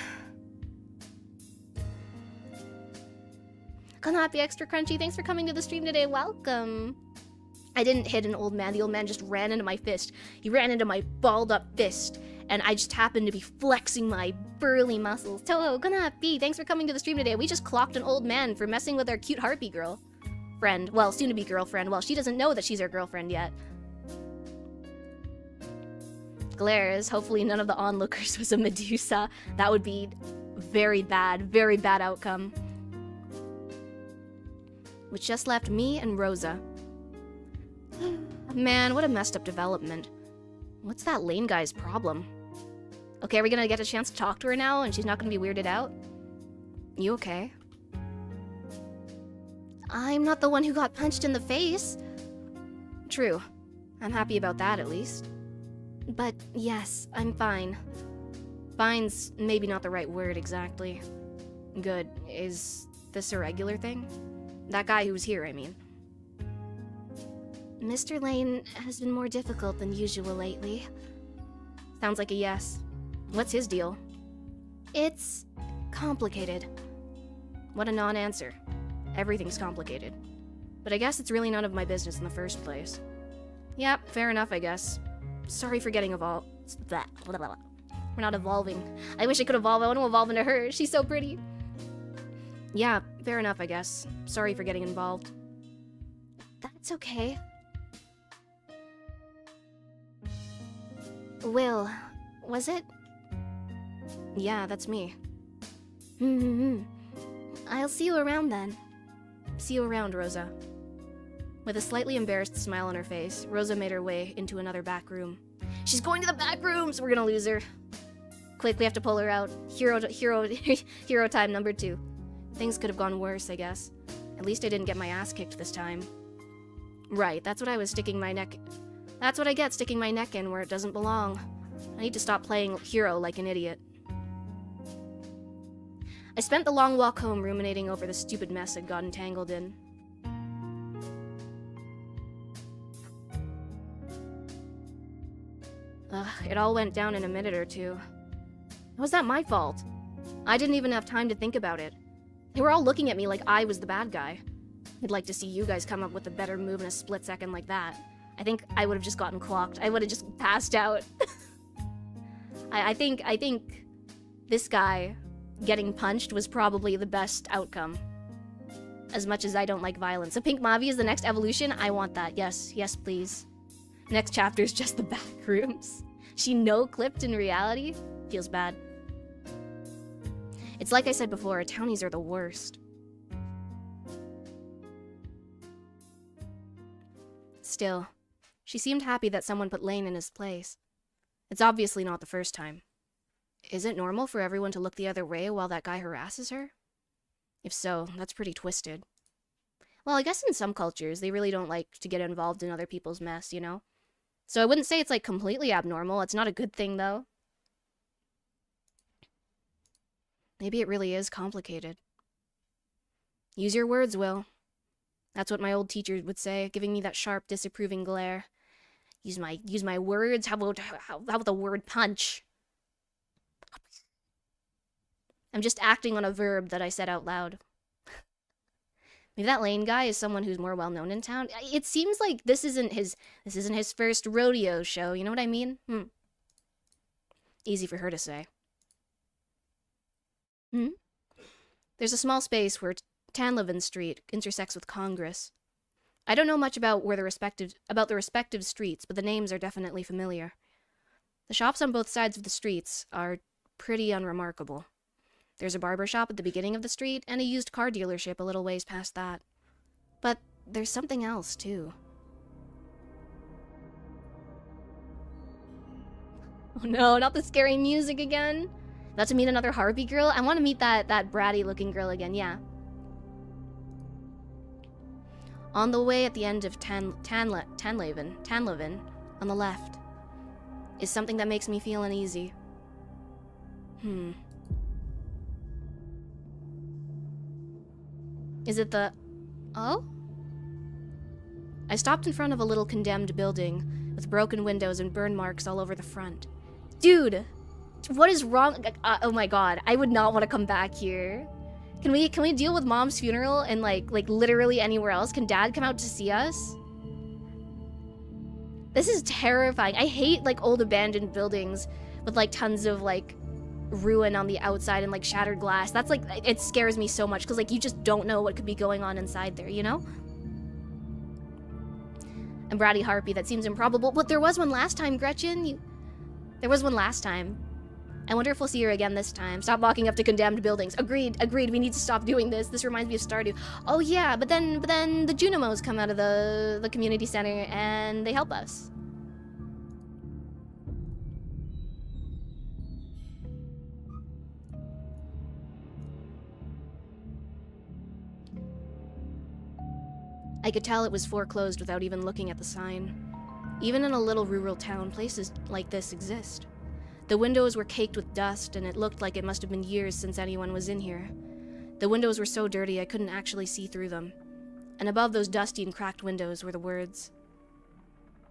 Cannot be extra crunchy. Thanks for coming to the stream today. Welcome. I didn't hit an old man. The old man just ran into my fist. He ran into my balled up fist. And I just happened to be flexing my burly muscles. Toho, cannot be. Thanks for coming to the stream today. We just clocked an old man for messing with our cute harpy girl. Friend. Well, soon to be girlfriend. Well, she doesn't know that she's our girlfriend yet. Glares. Hopefully none of the onlookers was a Medusa. That would be very bad outcome. Which just left me and Rosa. Man, what a messed up development. What's that Lane guy's problem? Okay, are we gonna get a chance to talk to her now and she's not gonna be weirded out? You okay? I'm not the one who got punched in the face. True. I'm happy about that, at least. But yes, I'm fine. Fine's maybe not the right word exactly. Good. Is this a regular thing? That guy who was here, I mean. Mr. Lane has been more difficult than usual lately. Sounds like a yes. What's his deal? It's complicated. What a non-answer. Everything's complicated. But I guess it's really none of my business in the first place. Yeah, fair enough, I guess. Sorry for getting evolved. We're not evolving. I wish I could evolve. I want to evolve into her. She's so pretty. Yeah, fair enough, I guess. Sorry for getting involved. That's okay. Will, was it? Yeah, that's me. I'll see you around then. See you around, Rosa. With a slightly embarrassed smile on her face, Rosa made her way into another back room. She's going to the back rooms! We're gonna lose her. Quick, we have to pull her out. Hero time number 2. Things could have gone worse, I guess. At least I didn't get my ass kicked this time. Right, that's what I was sticking my neck... That's what I get sticking my neck in where it doesn't belong. I need to stop playing hero like an idiot. I spent the long walk home ruminating over the stupid mess I'd gotten tangled in. It all went down in a minute or two. How was that my fault? I didn't even have time to think about it. They were all looking at me like I was the bad guy. I'd like to see you guys come up with a better move in a split second like that. I think I would have just gotten clocked. I would have just passed out. I think this guy getting punched was probably the best outcome. As much as I don't like violence. So Pink Mavia is the next evolution? I want that. Yes, yes please. Next chapter is just the back rooms. She no-clipped in reality? Feels bad. It's like I said before, townies are the worst. Still, she seemed happy that someone put Lane in his place. It's obviously not the first time. Is it normal for everyone to look the other way while that guy harasses her? If so, that's pretty twisted. Well, I guess in some cultures, they really don't like to get involved in other people's mess, you know? So I wouldn't say it's like completely abnormal. It's not a good thing, though. Maybe it really is complicated. Use your words, Will. That's what my old teacher would say, giving me that sharp, disapproving glare. Use my words. How about the word punch? I'm just acting on a verb that I said out loud. Maybe that Lane guy is someone who's more well known in town. It seems like this isn't his first rodeo show. You know what I mean? Easy for her to say. There's a small space where Tanlevin Street intersects with Congress. I don't know much about the respective streets, but the names are definitely familiar. The shops on both sides of the streets are pretty unremarkable. There's a barber shop at the beginning of the street, and a used car dealership a little ways past that. But there's something else, too. Oh no, not the scary music again! About to meet another Harpy girl? I want to meet that bratty-looking girl again, yeah. On the way at the end of Tanlevin, on the left, is something that makes me feel uneasy. Is it the... Oh? I stopped in front of a little condemned building with broken windows and burn marks all over the front. Dude! What is wrong? Oh my god, I would not want to come back here. Can we deal with Mom's funeral and like literally anywhere else? Can Dad come out to see us? This is terrifying. I hate like old abandoned buildings with like tons of like ruin on the outside and like shattered glass. That's like, it scares me so much because like you just don't know what could be going on inside there, you know? And Bratty Harpy, that seems improbable. But there was one last time, Gretchen. There was one last time. I wonder if we'll see her again this time. Stop walking up to condemned buildings. Agreed, agreed. We need to stop doing this. This reminds me of Stardew. Oh yeah, but then the Junimos come out of the community center and they help us. I could tell it was foreclosed without even looking at the sign. Even in a little rural town, places like this exist. The windows were caked with dust, and it looked like it must have been years since anyone was in here. The windows were so dirty I couldn't actually see through them. And above those dusty and cracked windows were the words,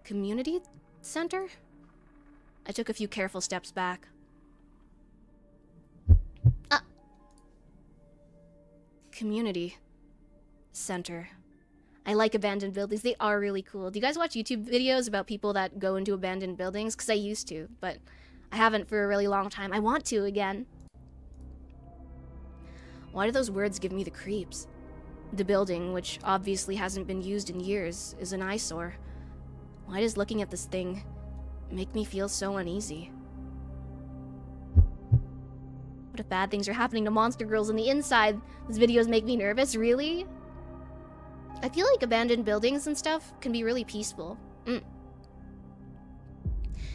"Community Center?" I took a few careful steps back. Community Center. I like abandoned buildings. They are really cool. Do you guys watch YouTube videos about people that go into abandoned buildings? Because I used to, but I haven't for a really long time. I want to again. Why do those words give me the creeps? The building, which obviously hasn't been used in years, is an eyesore. Why does looking at this thing make me feel so uneasy? What if bad things are happening to monster girls on the inside? These videos make me nervous, really? I feel like abandoned buildings and stuff can be really peaceful.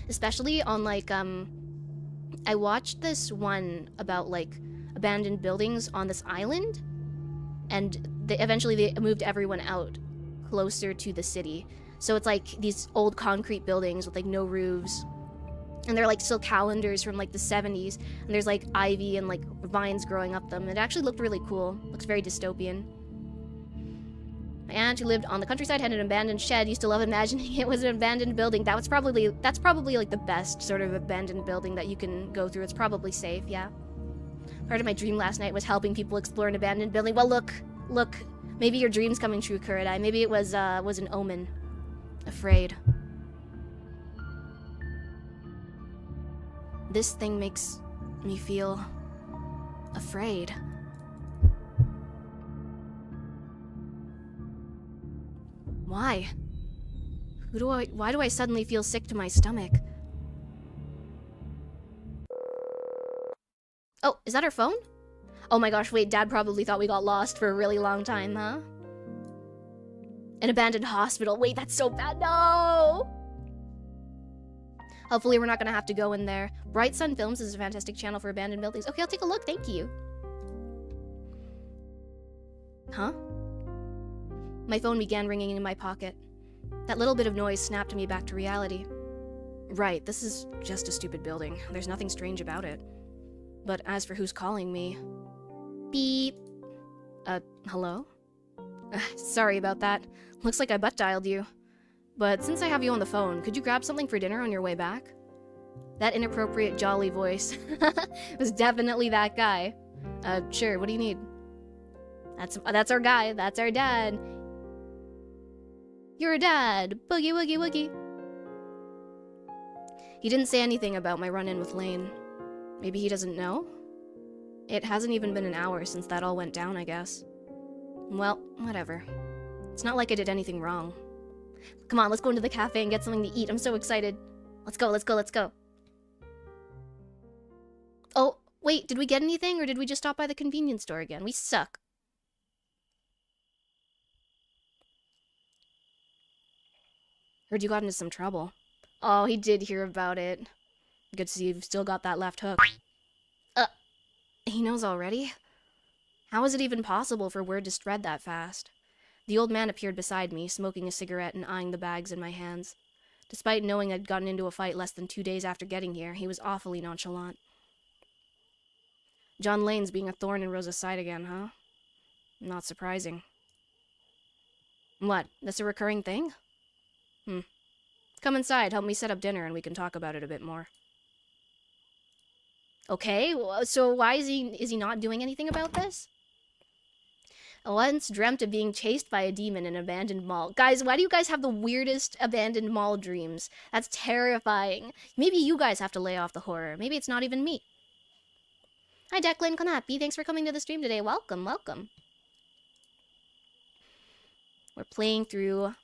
Especially on, like, I watched this one about, like, abandoned buildings on this island, and eventually they moved everyone out closer to the city. So it's, like, these old concrete buildings with, like, no roofs. And they're, like, still calendars from, like, the 70s. And there's, like, ivy and, like, vines growing up them. It actually looked really cool. Looks very dystopian. My aunt, who lived on the countryside, had an abandoned shed. Used to love imagining it was an abandoned building. That's probably, like, the best sort of abandoned building that you can go through. It's probably safe, yeah. Part of my dream last night was helping people explore an abandoned building. Well, look. Maybe your dream's coming true, Kurodai. Maybe it was an omen. Afraid. This thing makes me feel afraid. Why? Why do I suddenly feel sick to my stomach? Oh, is that our phone? Oh my gosh, wait, Dad probably thought we got lost for a really long time, huh? An abandoned hospital. Wait, that's so bad. No! Hopefully we're not gonna have to go in there. Bright Sun Films is a fantastic channel for abandoned buildings. Okay, I'll take a look, thank you. Huh? My phone began ringing in my pocket. That little bit of noise snapped me back to reality. Right, this is just a stupid building. There's nothing strange about it. But as for who's calling me... Beep. Hello? Sorry about that. Looks like I butt dialed you. But since I have you on the phone, could you grab something for dinner on your way back? That inappropriate jolly voice was definitely that guy. Sure, what do you need? That's our guy, that's our dad. You're a dad, boogie woogie woogie. He didn't say anything about my run-in with Lane. Maybe he doesn't know? It hasn't even been an hour since that all went down, I guess. Well, whatever. It's not like I did anything wrong. Come on, let's go into the cafe and get something to eat. I'm so excited. Let's go, let's go, let's go. Oh, wait, did we get anything or did we just stop by the convenience store again? We suck. Heard you got into some trouble. Oh, he did hear about it. Good to see you've still got that left hook. He knows already? How is it even possible for word to spread that fast? The old man appeared beside me, smoking a cigarette and eyeing the bags in my hands. Despite knowing I'd gotten into a fight less than 2 days after getting here, he was awfully nonchalant. John Lane's being a thorn in Rosa's side again, huh? Not surprising. What, that's a recurring thing? Come inside, help me set up dinner, and we can talk about it a bit more. Okay, so why is he not doing anything about this? I once dreamt of being chased by a demon in an abandoned mall. Guys, why do you guys have the weirdest abandoned mall dreams? That's terrifying. Maybe you guys have to lay off the horror. Maybe it's not even me. Hi, Declan Konapi. Thanks for coming to the stream today. Welcome, welcome. We're playing through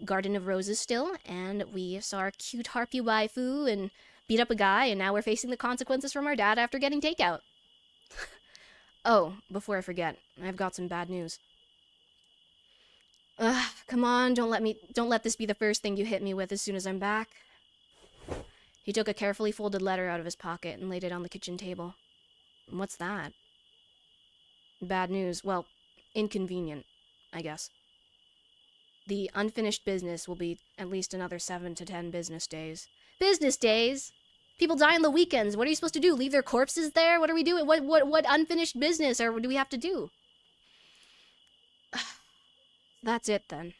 Garden of Roses still, and we saw our cute harpy waifu and beat up a guy, and now we're facing the consequences from our dad after getting takeout. Oh, before I forget, I've got some bad news. Come on, don't let this be the first thing you hit me with as soon as I'm back. He took a carefully folded letter out of his pocket and laid it on the kitchen table. What's that? Bad news. Well, inconvenient, I guess. The unfinished business will be at least another 7 to 10 business days. Business days? People die on the weekends. What are you supposed to do? Leave their corpses there? What are we doing? What unfinished business or do we have to do? That's it then.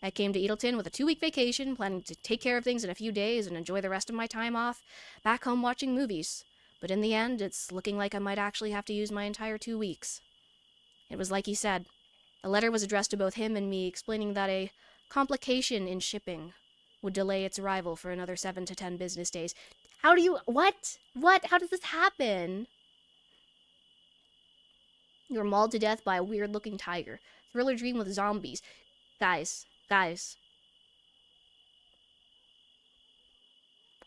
I came to Eagleton with a 2-week vacation, planning to take care of things in a few days and enjoy the rest of my time off back home watching movies. But in the end, it's looking like I might actually have to use my entire 2 weeks. It was like he said. The letter was addressed to both him and me, explaining that a complication in shipping would delay its arrival for another 7 to 10 business days. How do you... What? What? How does this happen? You were mauled to death by a weird-looking tiger. Thriller dream with zombies. Guys.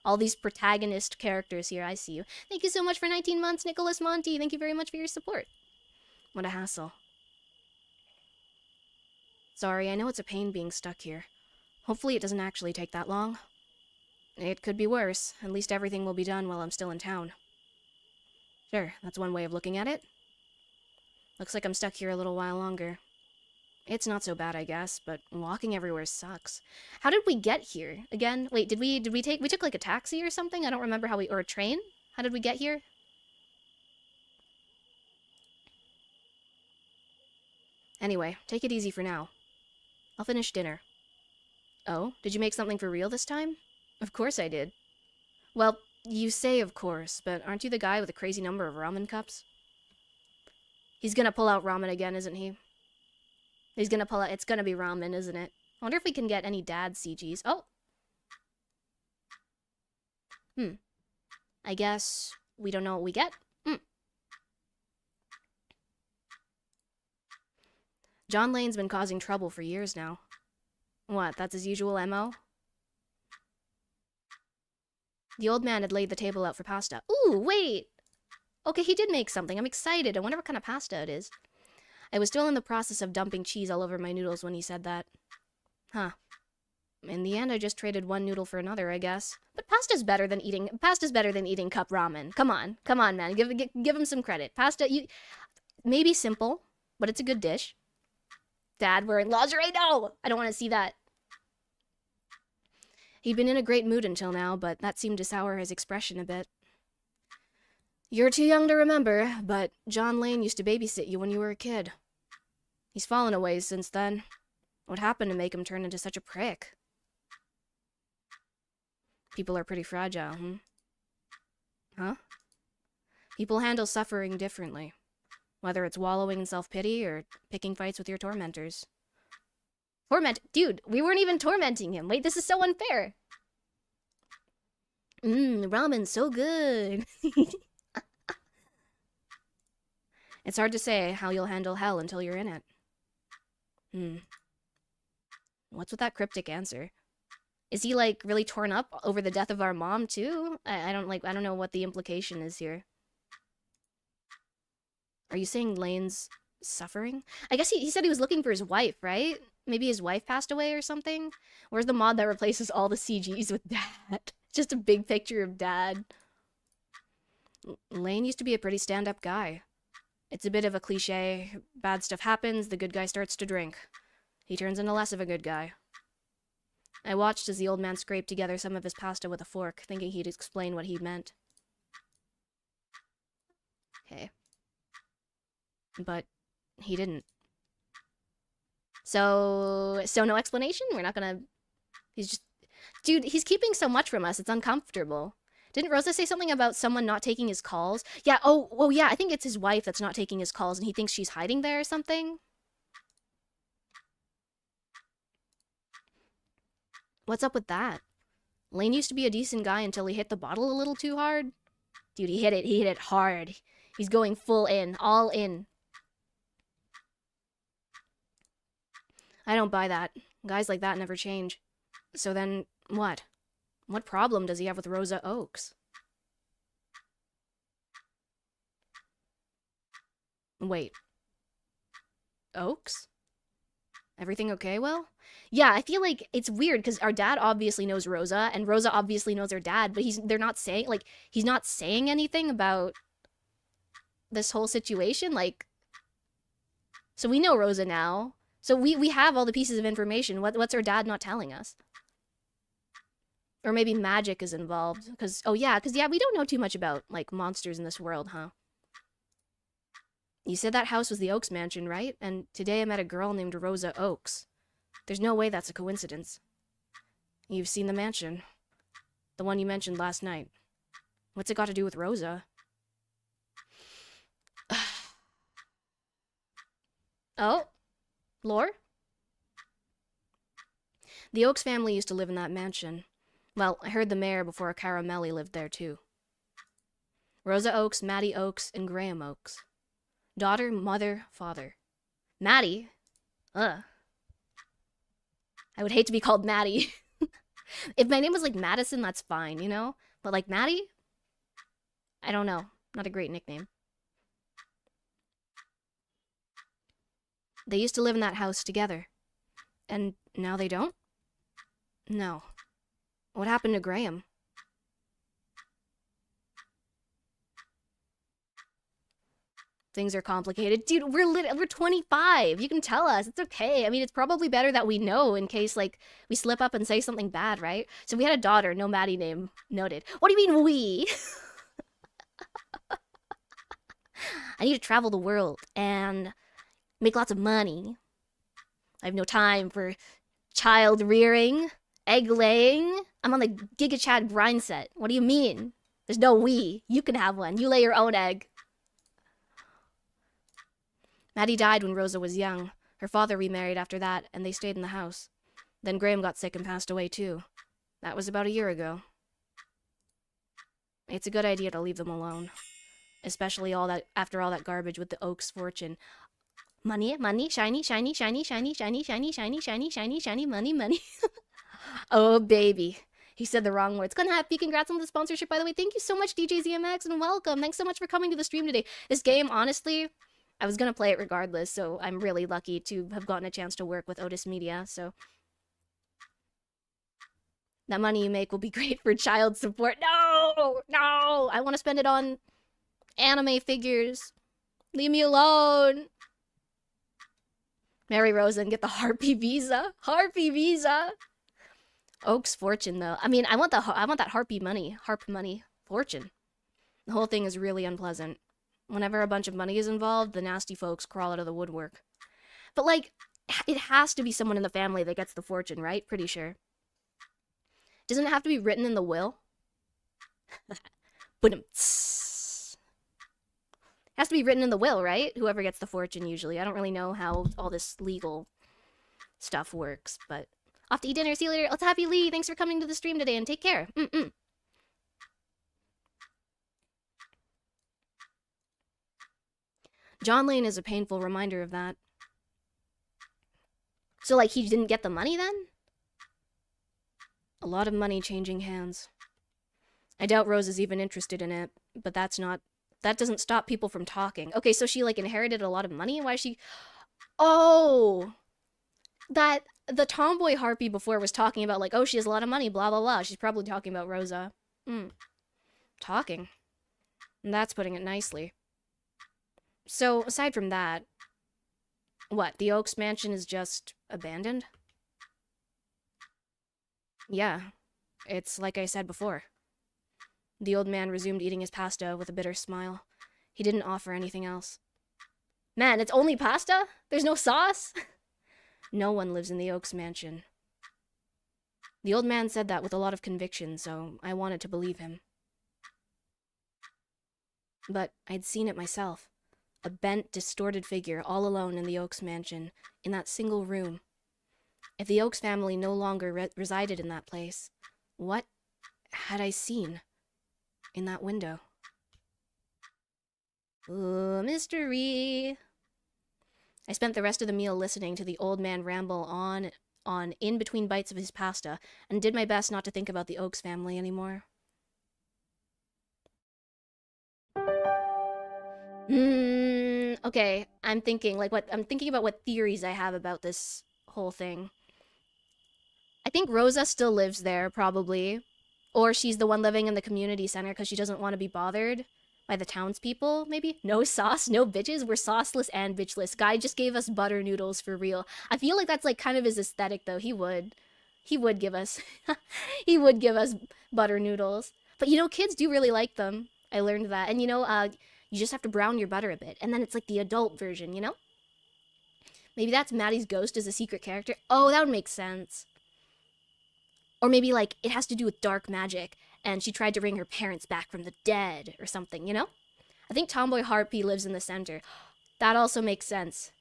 All these protagonist characters here, I see you. Thank you so much for 19 months, Nicholas Monty. Thank you very much for your support. What a hassle. Sorry, I know it's a pain being stuck here. Hopefully it doesn't actually take that long. It could be worse. At least everything will be done while I'm still in town. Sure, that's one way of looking at it. Looks like I'm stuck here a little while longer. It's not so bad, I guess, but walking everywhere sucks. How did we get here? Again, wait, we took like a taxi or something? I don't remember how or a train? How did we get here? Anyway, take it easy for now. I'll finish dinner. Oh, did you make something for real this time? Of course I did. Well, you say of course, but aren't you the guy with a crazy number of ramen cups? He's gonna pull out ramen again, isn't he? He's gonna pull out... It's gonna be ramen, isn't it? I wonder if we can get any dad CGs. Oh! I guess we don't know what we get. John Lane's been causing trouble for years now. What, that's his usual MO? The old man had laid the table out for pasta. Ooh, wait! Okay, he did make something. I'm excited. I wonder what kind of pasta it is. I was still in the process of dumping cheese all over my noodles when he said that. Huh. In the end, I just traded one noodle for another, I guess. But pasta's better than eating cup ramen. Come on, man. Give him some credit. Pasta, maybe simple, but it's a good dish. Dad wearing lingerie? No! I don't want to see that. He'd been in a great mood until now, but that seemed to sour his expression a bit. You're too young to remember, but John Lane used to babysit you when you were a kid. He's fallen a ways since then. What happened to make him turn into such a prick? People are pretty fragile, Huh? People handle suffering differently. Whether it's wallowing in self-pity or picking fights with your tormentors. Dude, we weren't even tormenting him. Wait, this is so unfair. Ramen's so good. It's hard to say how you'll handle hell until you're in it. What's with that cryptic answer? Is he, like, really torn up over the death of our mom, too? I don't know what the implication is here. Are you saying Lane's suffering? I guess he said he was looking for his wife, right? Maybe his wife passed away or something? Where's the mod that replaces all the CGs with Dad? Just a big picture of Dad. Lane used to be a pretty stand-up guy. It's a bit of a cliche. Bad stuff happens, the good guy starts to drink. He turns into less of a good guy. I watched as the old man scraped together some of his pasta with a fork, thinking he'd explain what he meant. Okay. But he didn't. So no explanation? We're not gonna... He's just... Dude, he's keeping so much from us, it's uncomfortable. Didn't Rosa say something about someone not taking his calls? Yeah, oh yeah, I think it's his wife that's not taking his calls and he thinks she's hiding there or something. What's up with that? Lane used to be a decent guy until he hit the bottle a little too hard. Dude, he hit it hard. He's going full in, all in. I don't buy that. Guys like that never change. So then, what? What problem does he have with Rosa Oaks? Wait. Oaks? Everything okay, Will? Yeah, I feel like it's weird because our dad obviously knows Rosa, and Rosa obviously knows her dad, but he's not saying anything about this whole situation, like... So we know Rosa now. So we have all the pieces of information. What's our dad not telling us? Or maybe magic is involved. Because, oh yeah, we don't know too much about, like, monsters in this world, huh? You said that house was the Oaks mansion, right? And today I met a girl named Rosa Oaks. There's no way that's a coincidence. You've seen the mansion. The one you mentioned last night. What's it got to do with Rosa? Oh? Lore? The Oaks family used to live in that mansion. Well, I heard the mayor before Caramelli lived there too. Rosa Oaks, Maddie Oaks, and Graham Oaks. Daughter, mother, father. Maddie? Ugh. I would hate to be called Maddie. If my name was like Madison, that's fine, you know? But like Maddie? I don't know. Not a great nickname. They used to live in that house together. And now they don't? No. What happened to Graham? Things are complicated. Dude, we're 25. You can tell us. It's okay. I mean, it's probably better that we know in case, like, we slip up and say something bad, right? So we had a daughter, no Maddie name noted. What do you mean we? I need to travel the world and make lots of money. I have no time for child rearing, egg laying. I'm on the Giga Chad grind set. What do you mean? There's no we. You can have one. You lay your own egg. Maddie died when Rosa was young. Her father remarried after that, and they stayed in the house. Then Graham got sick and passed away too. That was about a year ago. It's a good idea to leave them alone. Especially after all that garbage with the Oaks fortune. Money, money, shiny, shiny, shiny, shiny, shiny, shiny, shiny, shiny, shiny, shiny, money, money. Oh, baby. He said the wrong words. Gonna happy. Congrats on the sponsorship, by the way. Thank you so much, DJ ZMX, and welcome. Thanks so much for coming to the stream today. This game, honestly, I was gonna play it regardless, so I'm really lucky to have gotten a chance to work with Otis Media, so... That money you make will be great for child support. No! No! I want to spend it on anime figures. Leave me alone. Marry Rosa and get the Harpy visa. Harpy visa. Oak's fortune, though. I mean, I want that Harpy money. Harp money. Fortune. The whole thing is really unpleasant. Whenever a bunch of money is involved, the nasty folks crawl out of the woodwork. But, like, it has to be someone in the family that gets the fortune, right? Pretty sure. Doesn't it have to be written in the will? But it has to be written in the will, right? Whoever gets the fortune, usually. I don't really know how all this legal stuff works, but... Off to eat dinner. See you later. Let's happy Lee. Thanks for coming to the stream today, and take care. John Lane is a painful reminder of that. So, like, he didn't get the money then? A lot of money changing hands. I doubt Rose is even interested in it, but that doesn't stop people from talking. Okay, so she, like, inherited a lot of money? Why is she... Oh! The tomboy harpy before was talking about, like, oh, she has a lot of money, blah, blah, blah. She's probably talking about Rosa. Talking. And that's putting it nicely. So, aside from that, what, the Oaks mansion is just abandoned? Yeah, it's like I said before. The old man resumed eating his pasta with a bitter smile. He didn't offer anything else. Man, it's only pasta? There's no sauce? No one lives in the Oaks mansion. The old man said that with a lot of conviction, so I wanted to believe him. But I'd seen it myself. A bent, distorted figure all alone in the Oaks mansion, in that single room. If the Oaks family no longer resided in that place, what had I seen in that window? Ooh, mystery. I spent the rest of the meal listening to the old man ramble on in between bites of his pasta, and did my best not to think about the Oaks family anymore. Okay, I'm thinking about what theories I have about this whole thing. I think Rosa still lives there, probably. Or she's the one living in the community center because she doesn't want to be bothered by the townspeople, maybe? No sauce, no bitches. We're sauceless and bitchless. Guy just gave us butter noodles for real. I feel like that's like kind of his aesthetic though. He would give us, he would give us butter noodles. But you know, kids do really like them. I learned that. And you know, you just have to brown your butter a bit. And then it's like the adult version, you know? Maybe that's Maddie's ghost as a secret character. Oh, that would make sense. Or maybe like it has to do with dark magic and she tried to bring her parents back from the dead or something, you know? I think Tomboy Harpy lives in the center. That also makes sense.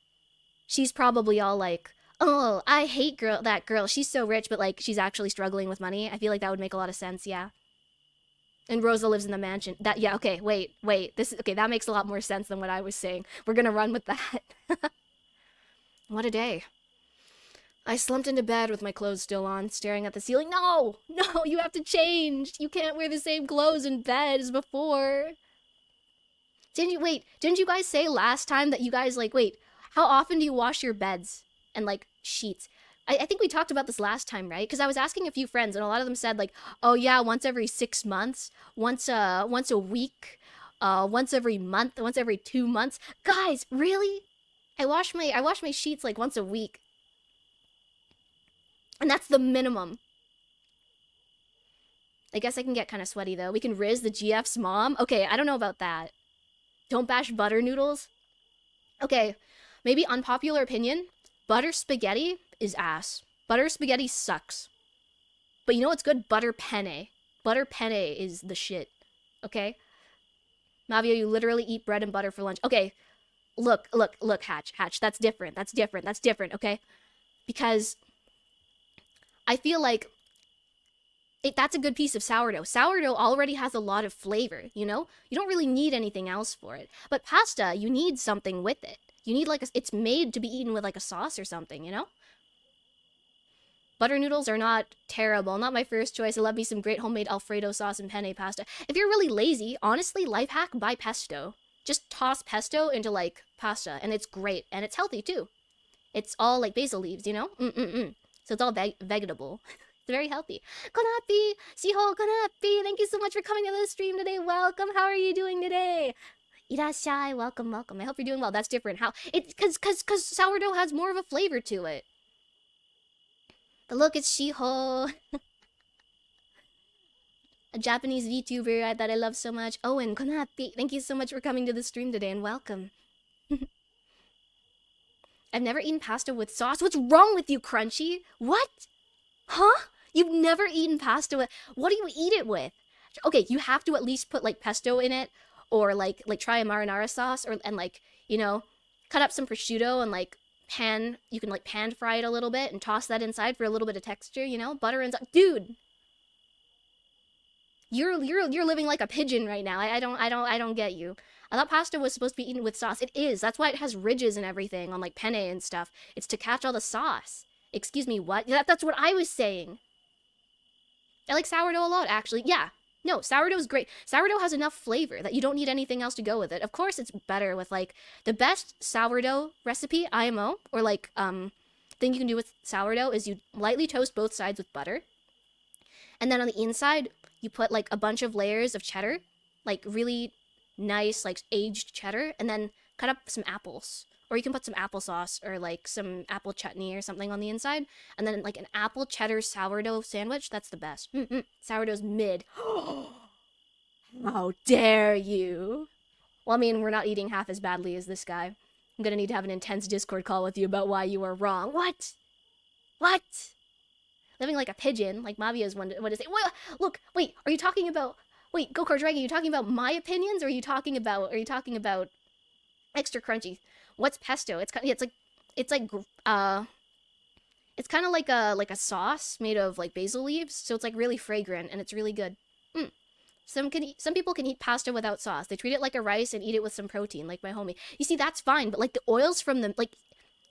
She's probably all like, oh, I hate that girl. She's so rich, but like she's actually struggling with money. I feel like that would make a lot of sense, yeah. And Rosa lives in the mansion. Yeah, okay, wait. Okay, that makes a lot more sense than what I was saying. We're gonna run with that. What a day. I slumped into bed with my clothes still on, staring at the ceiling. No, you have to change. You can't wear the same clothes in bed as before. Didn't you guys say last time that you guys, like, wait, how often do you wash your beds and, like, sheets? I think we talked about this last time, right? Because I was asking a few friends, and a lot of them said, like, oh yeah, once every 6 months, once a week, once every month, once every 2 months. Guys, really? I wash my sheets, like, once a week. And that's the minimum. I guess I can get kind of sweaty, though. We can Riz the GF's mom. Okay, I don't know about that. Don't bash butter noodles. Okay, maybe unpopular opinion. Butter spaghetti is ass. Butter spaghetti sucks. But you know what's good? Butter penne. Butter penne is the shit. Okay? Mavia, you literally eat bread and butter for lunch. Okay, look, Hatch. That's different, okay? Because I feel like that's a good piece of sourdough. Sourdough already has a lot of flavor, you know? You don't really need anything else for it. But pasta, you need something with it. You need like it's made to be eaten with like a sauce or something, you know? Butter noodles are not terrible. Not my first choice. I love me some great homemade Alfredo sauce and penne pasta. If you're really lazy, honestly, life hack, buy pesto. Just toss pesto into like pasta and it's great. And it's healthy too. It's all like basil leaves, you know? So it's all vegetable. It's very healthy. Konapi! Shiho Konapi! Thank you so much for coming to the stream today. Welcome. How are you doing today? Irashai. Welcome. I hope you're doing well. That's different. How? It's cause sourdough has more of a flavor to it. But look, it's Shiho. A Japanese VTuber that I love so much. Owen Konapi. Thank you so much for coming to the stream today and welcome. I've never eaten pasta with sauce. What's wrong with you, Crunchy? What? Huh? You've never eaten pasta with... What do you eat it with? Okay, you have to at least put, like, pesto in it. Or, like try a marinara sauce. And, like, you know, cut up some prosciutto and, like, you can, like, pan fry it a little bit and toss that inside for a little bit of texture, you know? Butter inside. Dude! You're living like a pigeon right now. I don't get you. I thought pasta was supposed to be eaten with sauce. It is. That's why it has ridges and everything on like penne and stuff. It's to catch all the sauce. Excuse me, what? That's what I was saying. I like sourdough a lot, actually. Yeah. No, sourdough's great. Sourdough has enough flavor that you don't need anything else to go with it. Of course, it's better with like the best sourdough recipe, IMO, or like thing you can do with sourdough is you lightly toast both sides with butter. And then on the inside, you put like a bunch of layers of cheddar, like really nice, like aged cheddar, and then cut up some apples. Or you can put some applesauce or like some apple chutney or something on the inside. And then like an apple cheddar sourdough sandwich, that's the best. Sourdough's mid. How dare you? Well, I mean, we're not eating half as badly as this guy. I'm gonna need to have an intense Discord call with you about why you are wrong. What? What? Living like a pigeon, like Mavia's one to say. Look, wait, are you talking about... Wait, Go-Kart Dragon, are you talking about my opinions, or are you talking about extra crunchy? What's pesto? It's kind of like a sauce made of like basil leaves, so it's like really fragrant and it's really good. Some people can eat pasta without sauce. They treat it like a rice and eat it with some protein, like my homie. You see, that's fine, but like the oils from them, like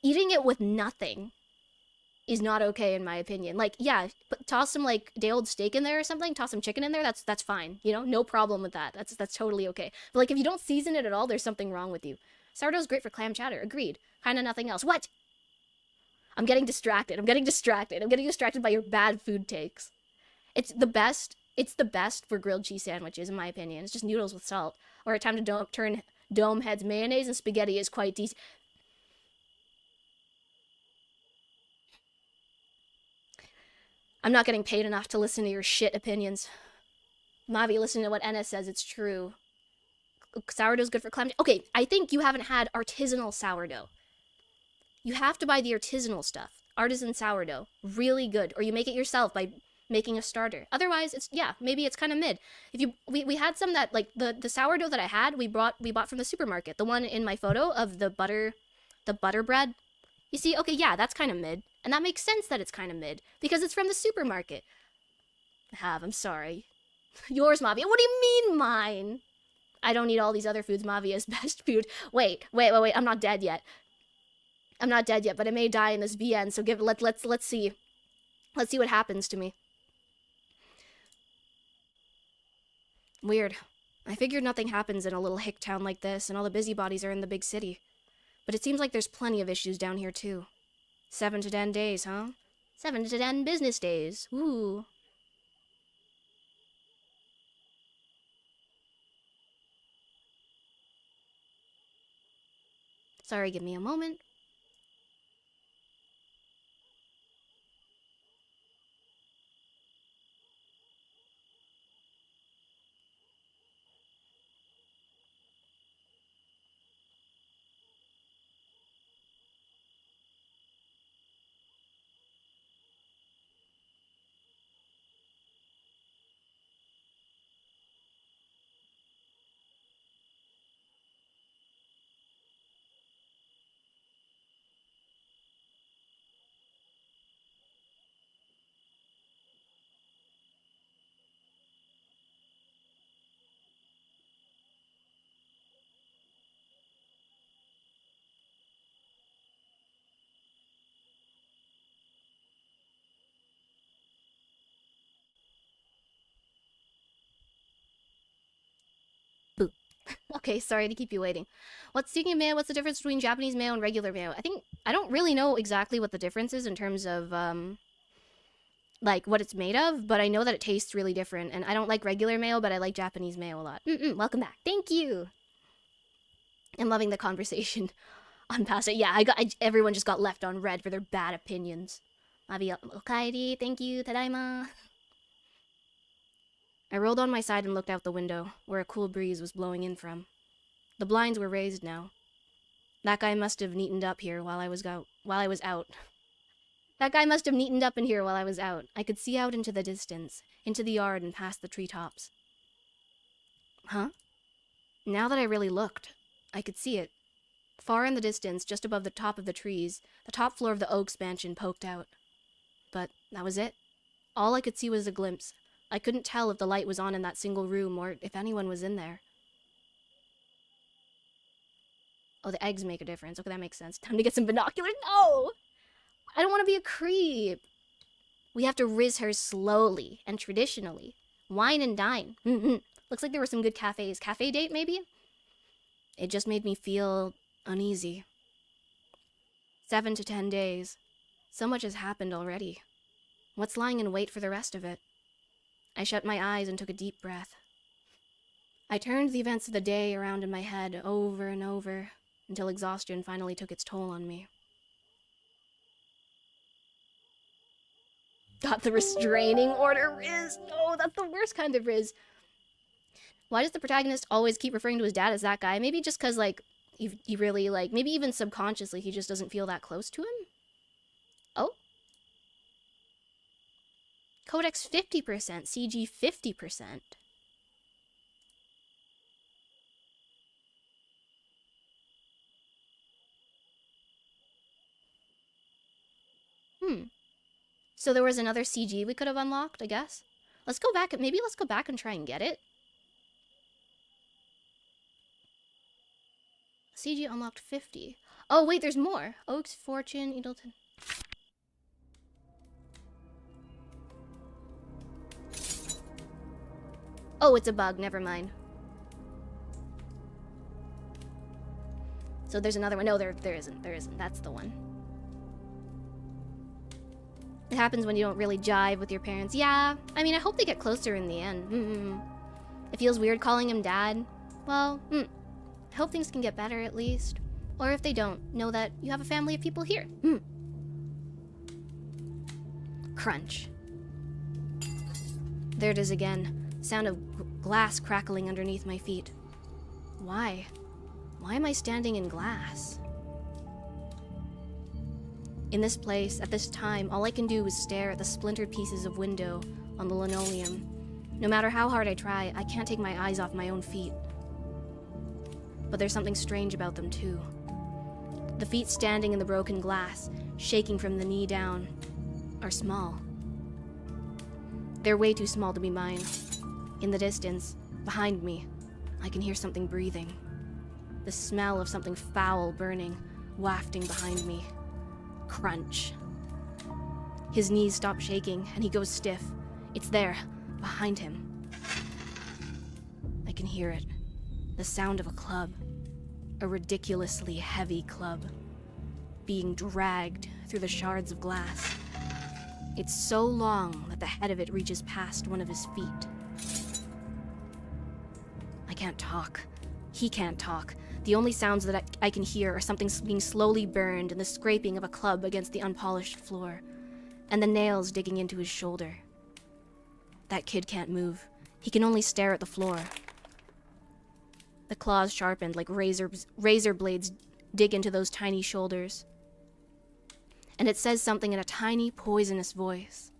eating it with nothing is not okay in my opinion. Like, yeah, but toss some like day-old steak in there or something, toss some chicken in there, that's fine. You know, no problem with that. That's totally okay. But like if you don't season it at all, there's something wrong with you. Sourdough's great for clam chowder. Agreed. Kinda nothing else. What? I'm getting distracted. I'm getting distracted by your bad food takes. It's the best It's the best for grilled cheese sandwiches, in my opinion. It's just noodles with salt. Or a time to turn dome heads. Mayonnaise and spaghetti is quite decent. I'm not getting paid enough to listen to your shit opinions. Mavi, listen to what Enna says. It's true. Sourdough's good for clam. Okay, I think you haven't had artisanal sourdough. You have to buy the artisanal stuff. Artisan sourdough. Really good. Or you make it yourself by making a starter. Otherwise, it's, yeah, maybe it's kind of mid. If you, we had some that, like, the sourdough that I had, we bought from the supermarket. The one in my photo of the butter bread. You see, okay, yeah, that's kind of mid. And that makes sense that it's kind of mid, because it's from the supermarket. I'm sorry. Yours, Mavia. What do you mean, mine? I don't eat all these other foods. Mavia's best food. Wait. I'm not dead yet. I'm not dead yet, but I may die in this VN, so let's see. Let's see what happens to me. Weird. I figured nothing happens in a little hick town like this, and all the busybodies are in the big city. But it seems like there's plenty of issues down here, too. 7 to 10 days, huh? 7 to 10 business days. Ooh. Sorry, give me a moment. Boo. Okay, sorry to keep you waiting. Speaking of mayo, what's the difference between Japanese mayo and regular mayo? I don't really know exactly what the difference is in terms of, like, what it's made of, but I know that it tastes really different, and I don't like regular mayo, but I like Japanese mayo a lot. Welcome back. Thank you! I'm loving the conversation on past it. Yeah, everyone just got left on red for their bad opinions. Mavia, okaeri, thank you, tadaima. I rolled on my side and looked out the window, where a cool breeze was blowing in from. The blinds were raised now. That guy must have neatened up here while I was out. That guy must have neatened up in here while I was out. I could see out into the distance, into the yard and past the treetops. Huh? Now that I really looked, I could see it. Far in the distance, just above the top of the trees, the top floor of the Oaks mansion poked out. But that was it. All I could see was a glimpse. I couldn't tell if the light was on in that single room or if anyone was in there. Oh, the eggs make a difference. Okay, that makes sense. Time to get some binoculars. No! I don't want to be a creep. We have to riz her slowly and traditionally. Wine and dine. Looks like there were some good cafes. Cafe date, maybe? It just made me feel uneasy. 7 to 10 days. So much has happened already. What's lying in wait for the rest of it? I shut my eyes and took a deep breath. I turned the events of the day around in my head over and over until exhaustion finally took its toll on me. Got the restraining order, Riz! No, that's the worst kind of Riz. Why does the protagonist always keep referring to his dad as that guy? Maybe just because, like, he really, like, maybe even subconsciously he just doesn't feel that close to him? Oh? Codex 50%, CG 50%. So there was another CG we could have unlocked, I guess? Let's go back and try and get it. CG unlocked 50. Oh, wait, there's more. Oaks, Fortune, Eagleton. Oh, it's a bug. Never mind. So there's another one. No, there isn't. There isn't. That's the one. It happens when you don't really jive with your parents. Yeah, I mean, I hope they get closer in the end. It feels weird calling him dad. Well, I hope things can get better at least. Or if they don't, know that you have a family of people here. Crunch. There it is again. Sound of glass crackling underneath my feet. Why? Why am I standing in glass? In this place, at this time, all I can do is stare at the splintered pieces of window on the linoleum. No matter how hard I try, I can't take my eyes off my own feet. But there's something strange about them too. The feet standing in the broken glass, shaking from the knee down, are small. They're way too small to be mine. In the distance, behind me, I can hear something breathing. The smell of something foul burning, wafting behind me. Crunch. His knees stop shaking, and he goes stiff. It's there, behind him. I can hear it. The sound of a club. A ridiculously heavy club. Being dragged through the shards of glass. It's so long that the head of it reaches past one of his feet. I can't talk. He can't talk. The only sounds that I can hear are something being slowly burned and the scraping of a club against the unpolished floor, and the nails digging into his shoulder. That kid can't move. He can only stare at the floor. The claws sharpened like razor blades dig into those tiny shoulders. And it says something in a tiny, poisonous voice.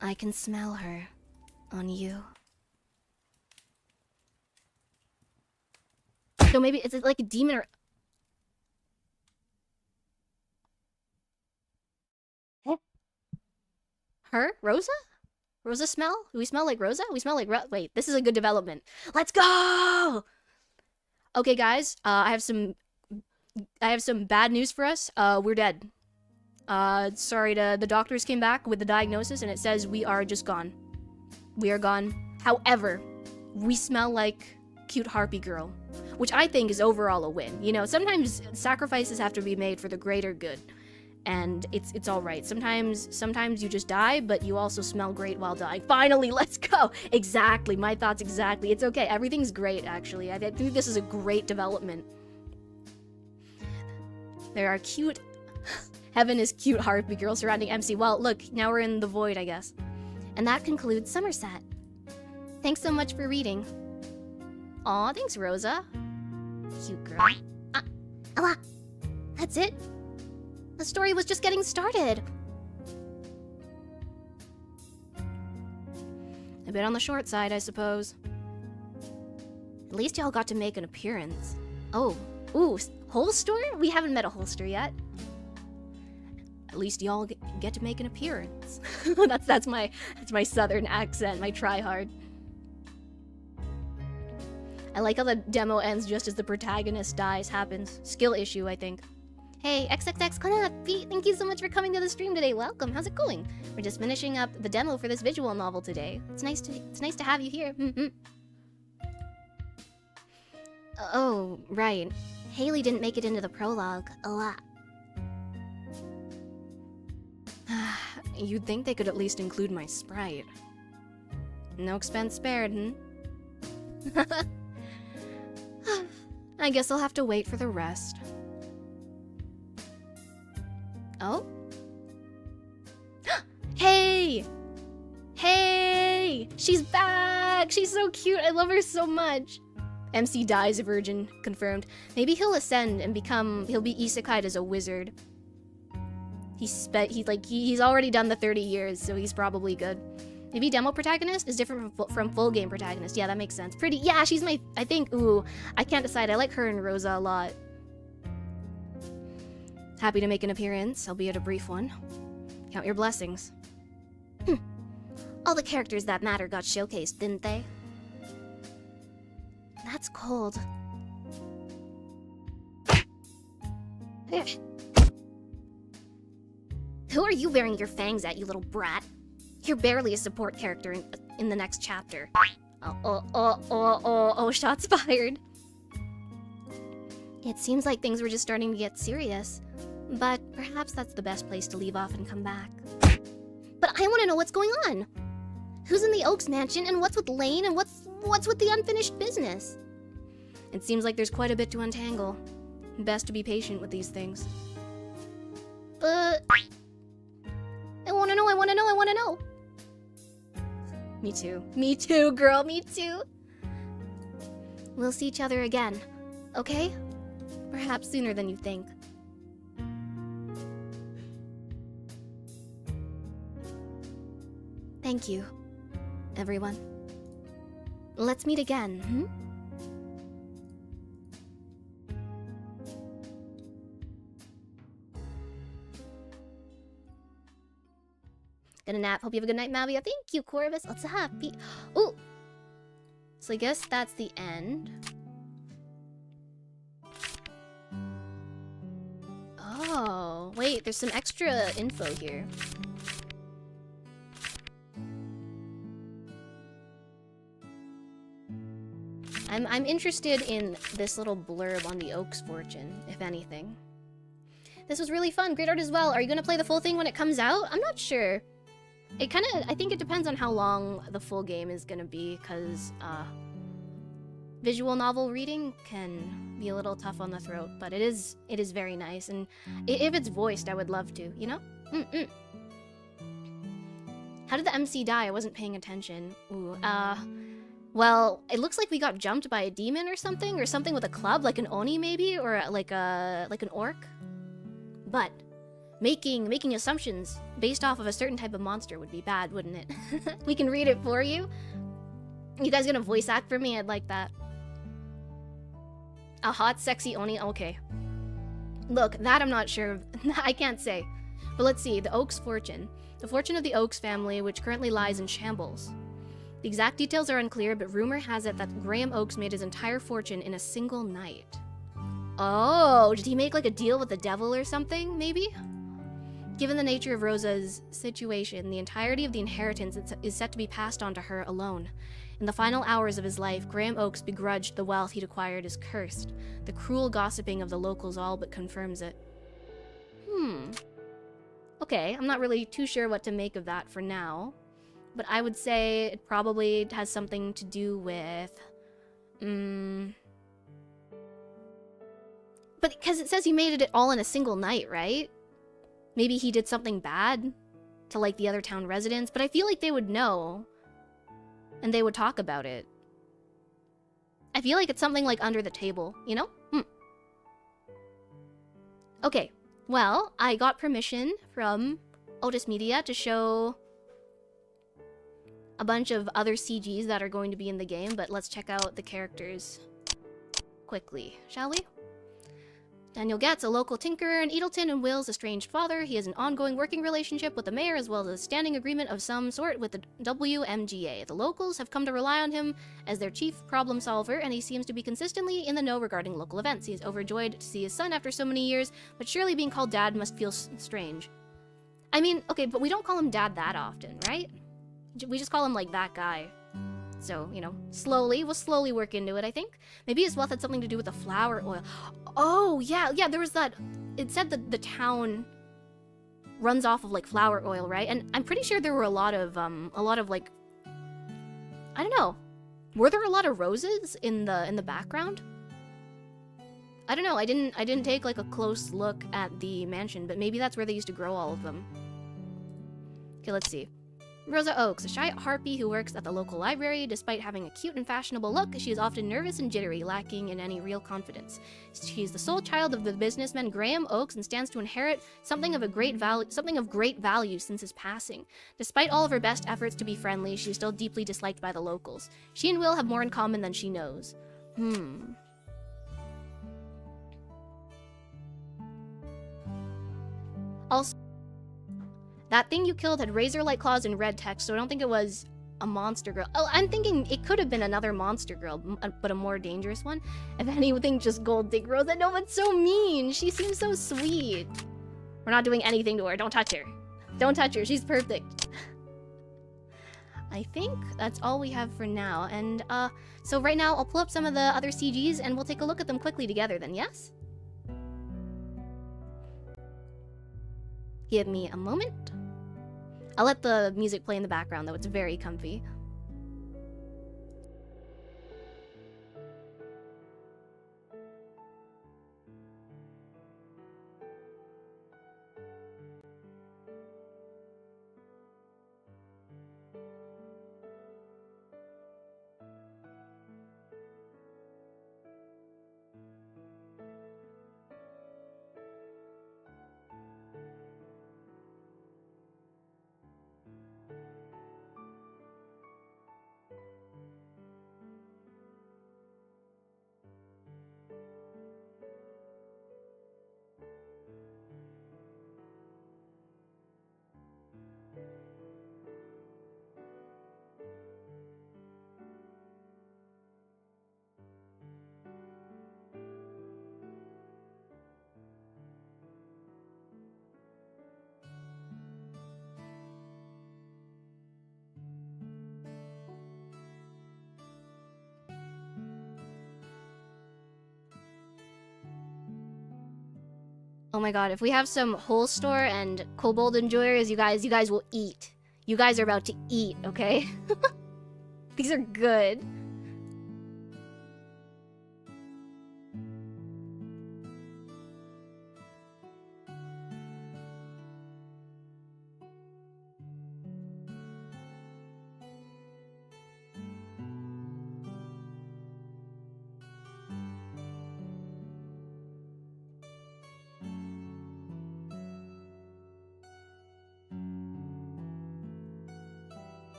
I can smell her on you. So maybe it's like a demon or... Her? Rosa? Rosa smell? Do we smell like Rosa? We smell like wait, this is a good development. Let's go! Okay, guys, I have some bad news for us. We're dead. Sorry, the doctors came back with the diagnosis and it says we are just gone. We are gone. However, we smell like cute harpy girl, which I think is overall a win. You know, sometimes sacrifices have to be made for the greater good, and it's all right. Sometimes you just die, but you also smell great while dying. Finally, let's go. Exactly, my thoughts exactly. It's okay. Everything's great, actually. I think this is a great development. There are cute... Heaven is cute harpy girl surrounding MC. Well, look, now we're in the void, I guess. And that concludes Summerset. Thanks so much for reading. Aw, thanks, Rosa. Cute girl. Ella, that's it? The story was just getting started. A bit on the short side, I suppose. At least y'all got to make an appearance. Oh, ooh, holster? We haven't met a holster yet. At least y'all get to make an appearance. that's my southern accent, my try-hard. I like how the demo ends just as the protagonist dies. Happens. Skill issue, I think. Hey, XXX Kanapi, thank you so much for coming to the stream today. Welcome. How's it going? We're just finishing up the demo for this visual novel today. It's nice to have you here. Oh, right. Haley didn't make it into the prologue. A lot. You'd think they could at least include my sprite. No expense spared, I guess I'll have to wait for the rest. Oh? Hey! Hey! She's back! She's so cute! I love her so much! MC dies a virgin, confirmed. Maybe he'll ascend and he'll be isekai'd as a wizard. He's already done the 30 years, so he's probably good. Maybe demo protagonist is different from full game protagonist. Yeah, that makes sense. Pretty, yeah, she's my, I think, ooh, I can't decide. I like her and Rosa a lot. Happy to make an appearance, albeit a brief one. Count your blessings. All the characters that matter got showcased, didn't they? That's cold. Who are you bearing your fangs at, you little brat? You're barely a support character in the next chapter. Oh, shots fired. It seems like things were just starting to get serious. But perhaps that's the best place to leave off and come back. But I want to know what's going on. Who's in the Oaks mansion, and what's with Lane, and what's with the unfinished business? It seems like there's quite a bit to untangle. Best to be patient with these things. But I want to know, I want to know, I want to know. Me too. Me too, girl, me too. We'll see each other again, okay? Perhaps sooner than you think. Thank you, everyone. Let's meet again, hmm? Gonna nap. Hope you have a good night, Mavia. Thank you, Corvus. Let's happy. Ooh. So I guess that's the end. Oh, wait. There's some extra info here. I'm interested in this little blurb on the Oaks fortune, if anything. This was really fun. Great art as well. Are you gonna play the full thing when it comes out? I'm not sure. I think it depends on how long the full game is gonna be, because visual novel reading can be a little tough on the throat, but it is very nice, and if it's voiced, I would love to, you know? How did the MC die? I wasn't paying attention. Ooh, well, it looks like we got jumped by a demon or something with a club, like an Oni maybe, or like an orc. But making assumptions based off of a certain type of monster would be bad, wouldn't it? We can read it for you. You guys gonna voice act for me? I'd like that. A hot, sexy Oni? Okay. Look, that I'm not sure. I can't say. But let's see. The Oaks fortune. The fortune of the Oaks family, which currently lies in shambles. The exact details are unclear, but rumor has it that Graham Oaks made his entire fortune in a single night. Oh, did he make like a deal with the devil or something, maybe? Given the nature of Rosa's situation, the entirety of the inheritance is set to be passed on to her alone. In the final hours of his life, Graham Oaks begrudged the wealth he'd acquired as cursed. The cruel gossiping of the locals all but confirms it. Okay, I'm not really too sure what to make of that for now. But I would say it probably has something to do with... But because it says he made it all in a single night, right? Maybe he did something bad to, like, the other town residents, but I feel like they would know. And they would talk about it. I feel like it's something, like, under the table, you know? Okay, well, I got permission from Otis Media to show a bunch of other CGs that are going to be in the game, but let's check out the characters quickly, shall we? Daniel Getz, a local tinkerer in Eagleton, and Will's estranged father. He has an ongoing working relationship with the mayor, as well as a standing agreement of some sort with the WMGA. The locals have come to rely on him as their chief problem solver, and he seems to be consistently in the know regarding local events. He is overjoyed to see his son after so many years, but surely being called Dad must feel strange. I mean, okay, but we don't call him Dad that often, right? We just call him, like, that guy. So, you know, we'll slowly work into it, I think. Maybe his wealth had something to do with the flower oil. Oh, yeah, there was that... It said that the town runs off of, like, flower oil, right? And I'm pretty sure there were a lot of, like... I don't know. Were there a lot of roses in the background? I don't know, I didn't take, like, a close look at the mansion, but maybe that's where they used to grow all of them. Okay, let's see. Rosa Oaks, a shy harpy who works at the local library. Despite having a cute and fashionable look, she is often nervous and jittery, lacking in any real confidence. She is the sole child of the businessman Graham Oaks and stands to inherit something of great value since his passing. Despite all of her best efforts to be friendly, she is still deeply disliked by the locals. She and Will have more in common than she knows. Also, that thing you killed had razor-like claws in red text, so I don't think it was a monster girl. Oh, I'm thinking it could have been another monster girl, but a more dangerous one. If anything, just gold dig Rosa. No, that's so mean. She seems so sweet. We're not doing anything to her. Don't touch her. Don't touch her. She's perfect. I think that's all we have for now. And, so right now I'll pull up some of the other CGs and we'll take a look at them quickly together then, yes? Give me a moment. I'll let the music play in the background, though. It's very comfy. Oh my god, if we have some whole store and kobold enjoyers, you guys will eat. You guys are about to eat, okay? These are good.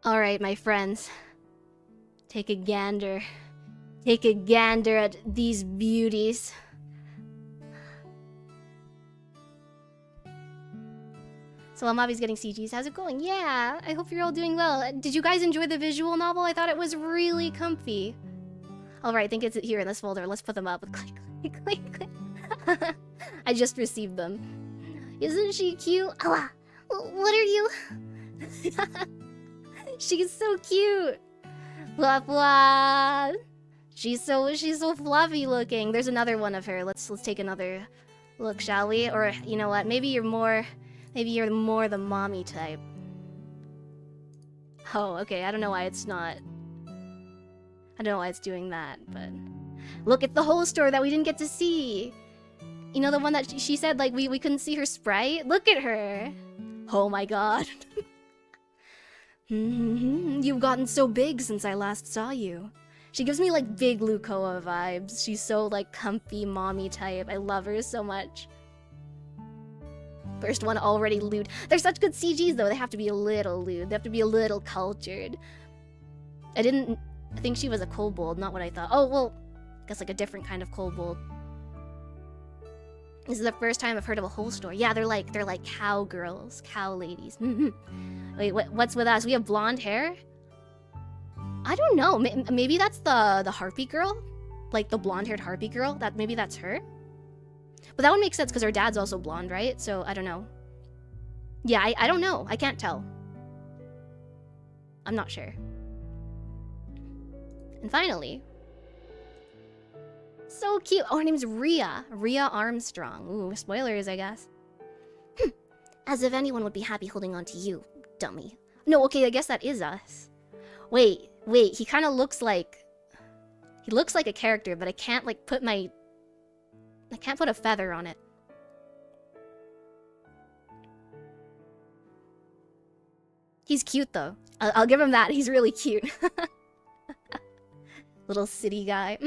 Alright, my friends. Take a gander. Take a gander at these beauties. So while Mavi's getting CGs, how's it going? Yeah, I hope you're all doing well. Did you guys enjoy the visual novel? I thought it was really comfy. Alright, I think it's here in this folder. Let's put them up. Click, click, click, click. I just received them. Isn't she cute? Ah, what are you? She's so cute. Blah blah. She's so fluffy looking. There's another one of her. Let's take another look, shall we? Or you know what? Maybe you're more the mommy type. Oh, okay. I don't know why it's not. I don't know why it's doing that, but look at the whole store that we didn't get to see. You know, the one that she said like we couldn't see her sprite? Look at her. Oh my god. You've gotten so big since I last saw you. She gives me like big Lukoa vibes. She's so like comfy mommy type. I love her so much. First one already lewd. They're such good CGs though. They have to be a little lewd. They have to be a little cultured. I think she was a kobold, not what I thought. Oh, well, I guess like a different kind of kobold. This is the first time I've heard of a whole store. Yeah, they're like cowgirls, cow ladies. Wait, what's with us? We have blonde hair? I don't know. Maybe that's the harpy girl? Like the blonde-haired harpy girl? Maybe that's her? But that would make sense because her dad's also blonde, right? So I don't know. Yeah, I don't know. I can't tell. I'm not sure. And finally... So cute. Oh, her name's Rhea. Rhea Armstrong. Ooh, spoilers, I guess. As if anyone would be happy holding on to you, dummy. No, okay, I guess that is us. Wait, he kind of looks like... He looks like a character, but I can't, like, put my... I can't put a feather on it. He's cute, though. I'll give him that. He's really cute. Little city guy.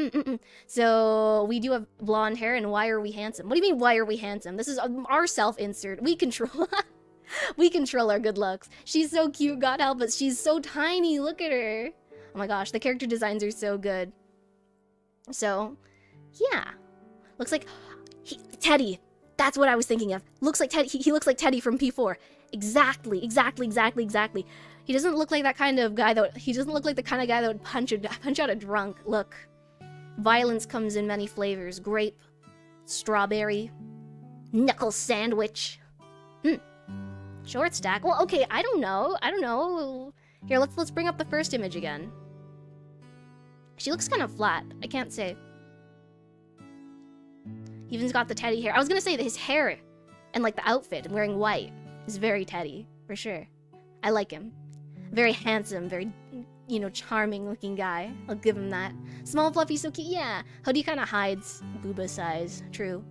So, we do have blonde hair, and why are we handsome? What do you mean, why are we handsome? This is our self-insert. We control... we control our good looks. She's so cute, God help us. She's so tiny. Look at her. Oh my gosh, the character designs are so good. So, yeah. Looks like... Teddy. That's what I was thinking of. Looks like Teddy. He looks like Teddy from P4. Exactly. He doesn't look like that kind of guy that... He doesn't look like the kind of guy that would punch out a drunk. Look. Violence comes in many flavors. Grape. Strawberry. Knuckle sandwich. Short stack. Well, okay, I don't know. Here, let's bring up the first image again. She looks kind of flat. I can't say. He even's got the Teddy hair. I was gonna say that his hair and like the outfit and wearing white is very Teddy, for sure. I like him. Very handsome, very, you know, charming looking guy. I'll give him that. Small, fluffy, so cute. Yeah. Hoodie kind of hides booba size. True.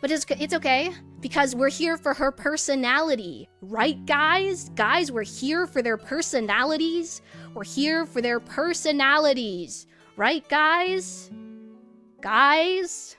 But it's okay, because we're here for her personality. Right, guys? Guys, we're here for their personalities. We're here for their personalities. Right, guys? Guys?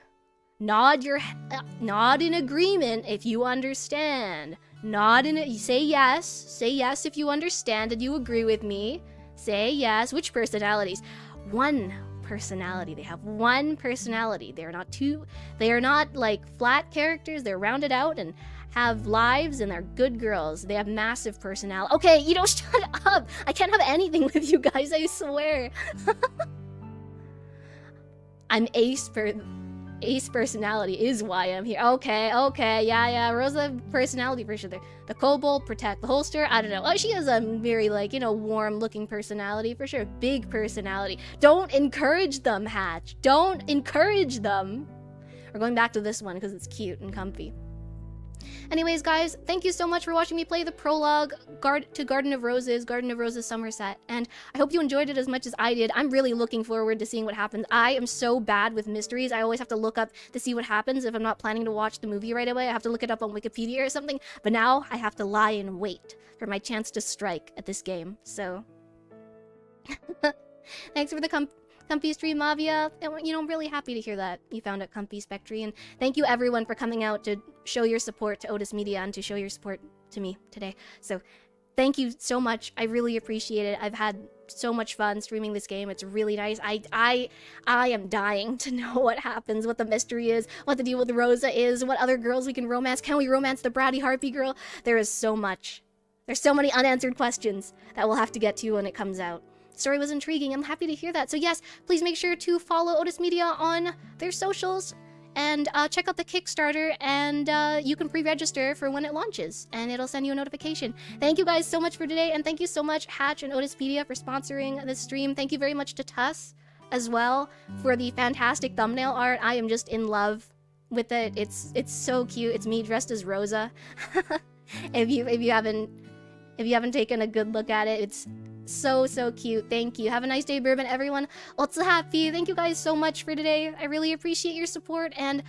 Nod in agreement if you understand. Say yes. Say yes if you understand and you agree with me. Say yes. Which personalities? One personality. They have one personality. They are not two. They are not like flat characters. They're rounded out and have lives, and they're good girls. They have massive personality. Okay, you don't shut up. I can't have anything with you guys, I swear. I'm ace personality is why I'm here. Okay, yeah, Rosa personality for sure. The kobold, protect the holster, I don't know. Oh, she has a very, like, you know, warm looking personality for sure. Big personality. Don't encourage them, Hatch. Don't encourage them. We're going back to this one because it's cute and comfy. Anyways, guys, thank you so much for watching me play the prologue to Garden of Roses Summerset, and I hope you enjoyed it as much as I did. I'm really looking forward to seeing what happens. I am so bad with mysteries. I always have to look up to see what happens if I'm not planning to watch the movie right away. I have to look it up on Wikipedia or something, but now I have to lie and wait for my chance to strike at this game, so... Thanks for the comfy stream, Mavia. And, you know, I'm really happy to hear that you found it comfy, Spectry. And thank you, everyone, for coming out to show your support to Otis Media and to show your support to me today. So, thank you so much. I really appreciate it. I've had so much fun streaming this game. It's really nice. I am dying to know what happens, what the mystery is, what the deal with Rosa is, what other girls we can romance. Can we romance the bratty harpy girl? There is so much. There's so many unanswered questions that we'll have to get to when it comes out. Story was intriguing. I'm happy to hear that. So yes, please make sure to follow Otis Media on their socials and check out the Kickstarter, and you can pre-register for when it launches and it'll send you a notification. Thank you guys so much for today, and thank you so much Hatch and Otis Media for sponsoring this stream. Thank you very much to Tuss as well for the fantastic thumbnail art. I am just in love with it. It's so cute. It's me dressed as Rosa. if you haven't taken a good look at it, it's so cute. Thank you. Have a nice day, Bourbon, everyone. Lots of happy. Thank you guys so much for today. I really appreciate your support, and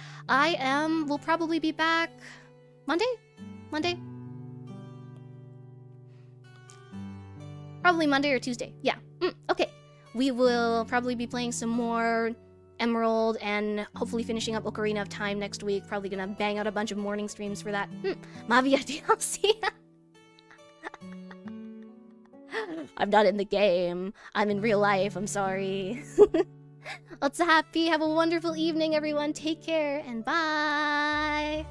will probably be back Monday? Probably Monday or Tuesday. Yeah. Okay. We will probably be playing some more Emerald and hopefully finishing up Ocarina of Time next week. Probably gonna bang out a bunch of morning streams for that. Mavia DLC. I'm not in the game. I'm in real life. I'm sorry. Otsa happy. Have a wonderful evening, everyone. Take care and bye.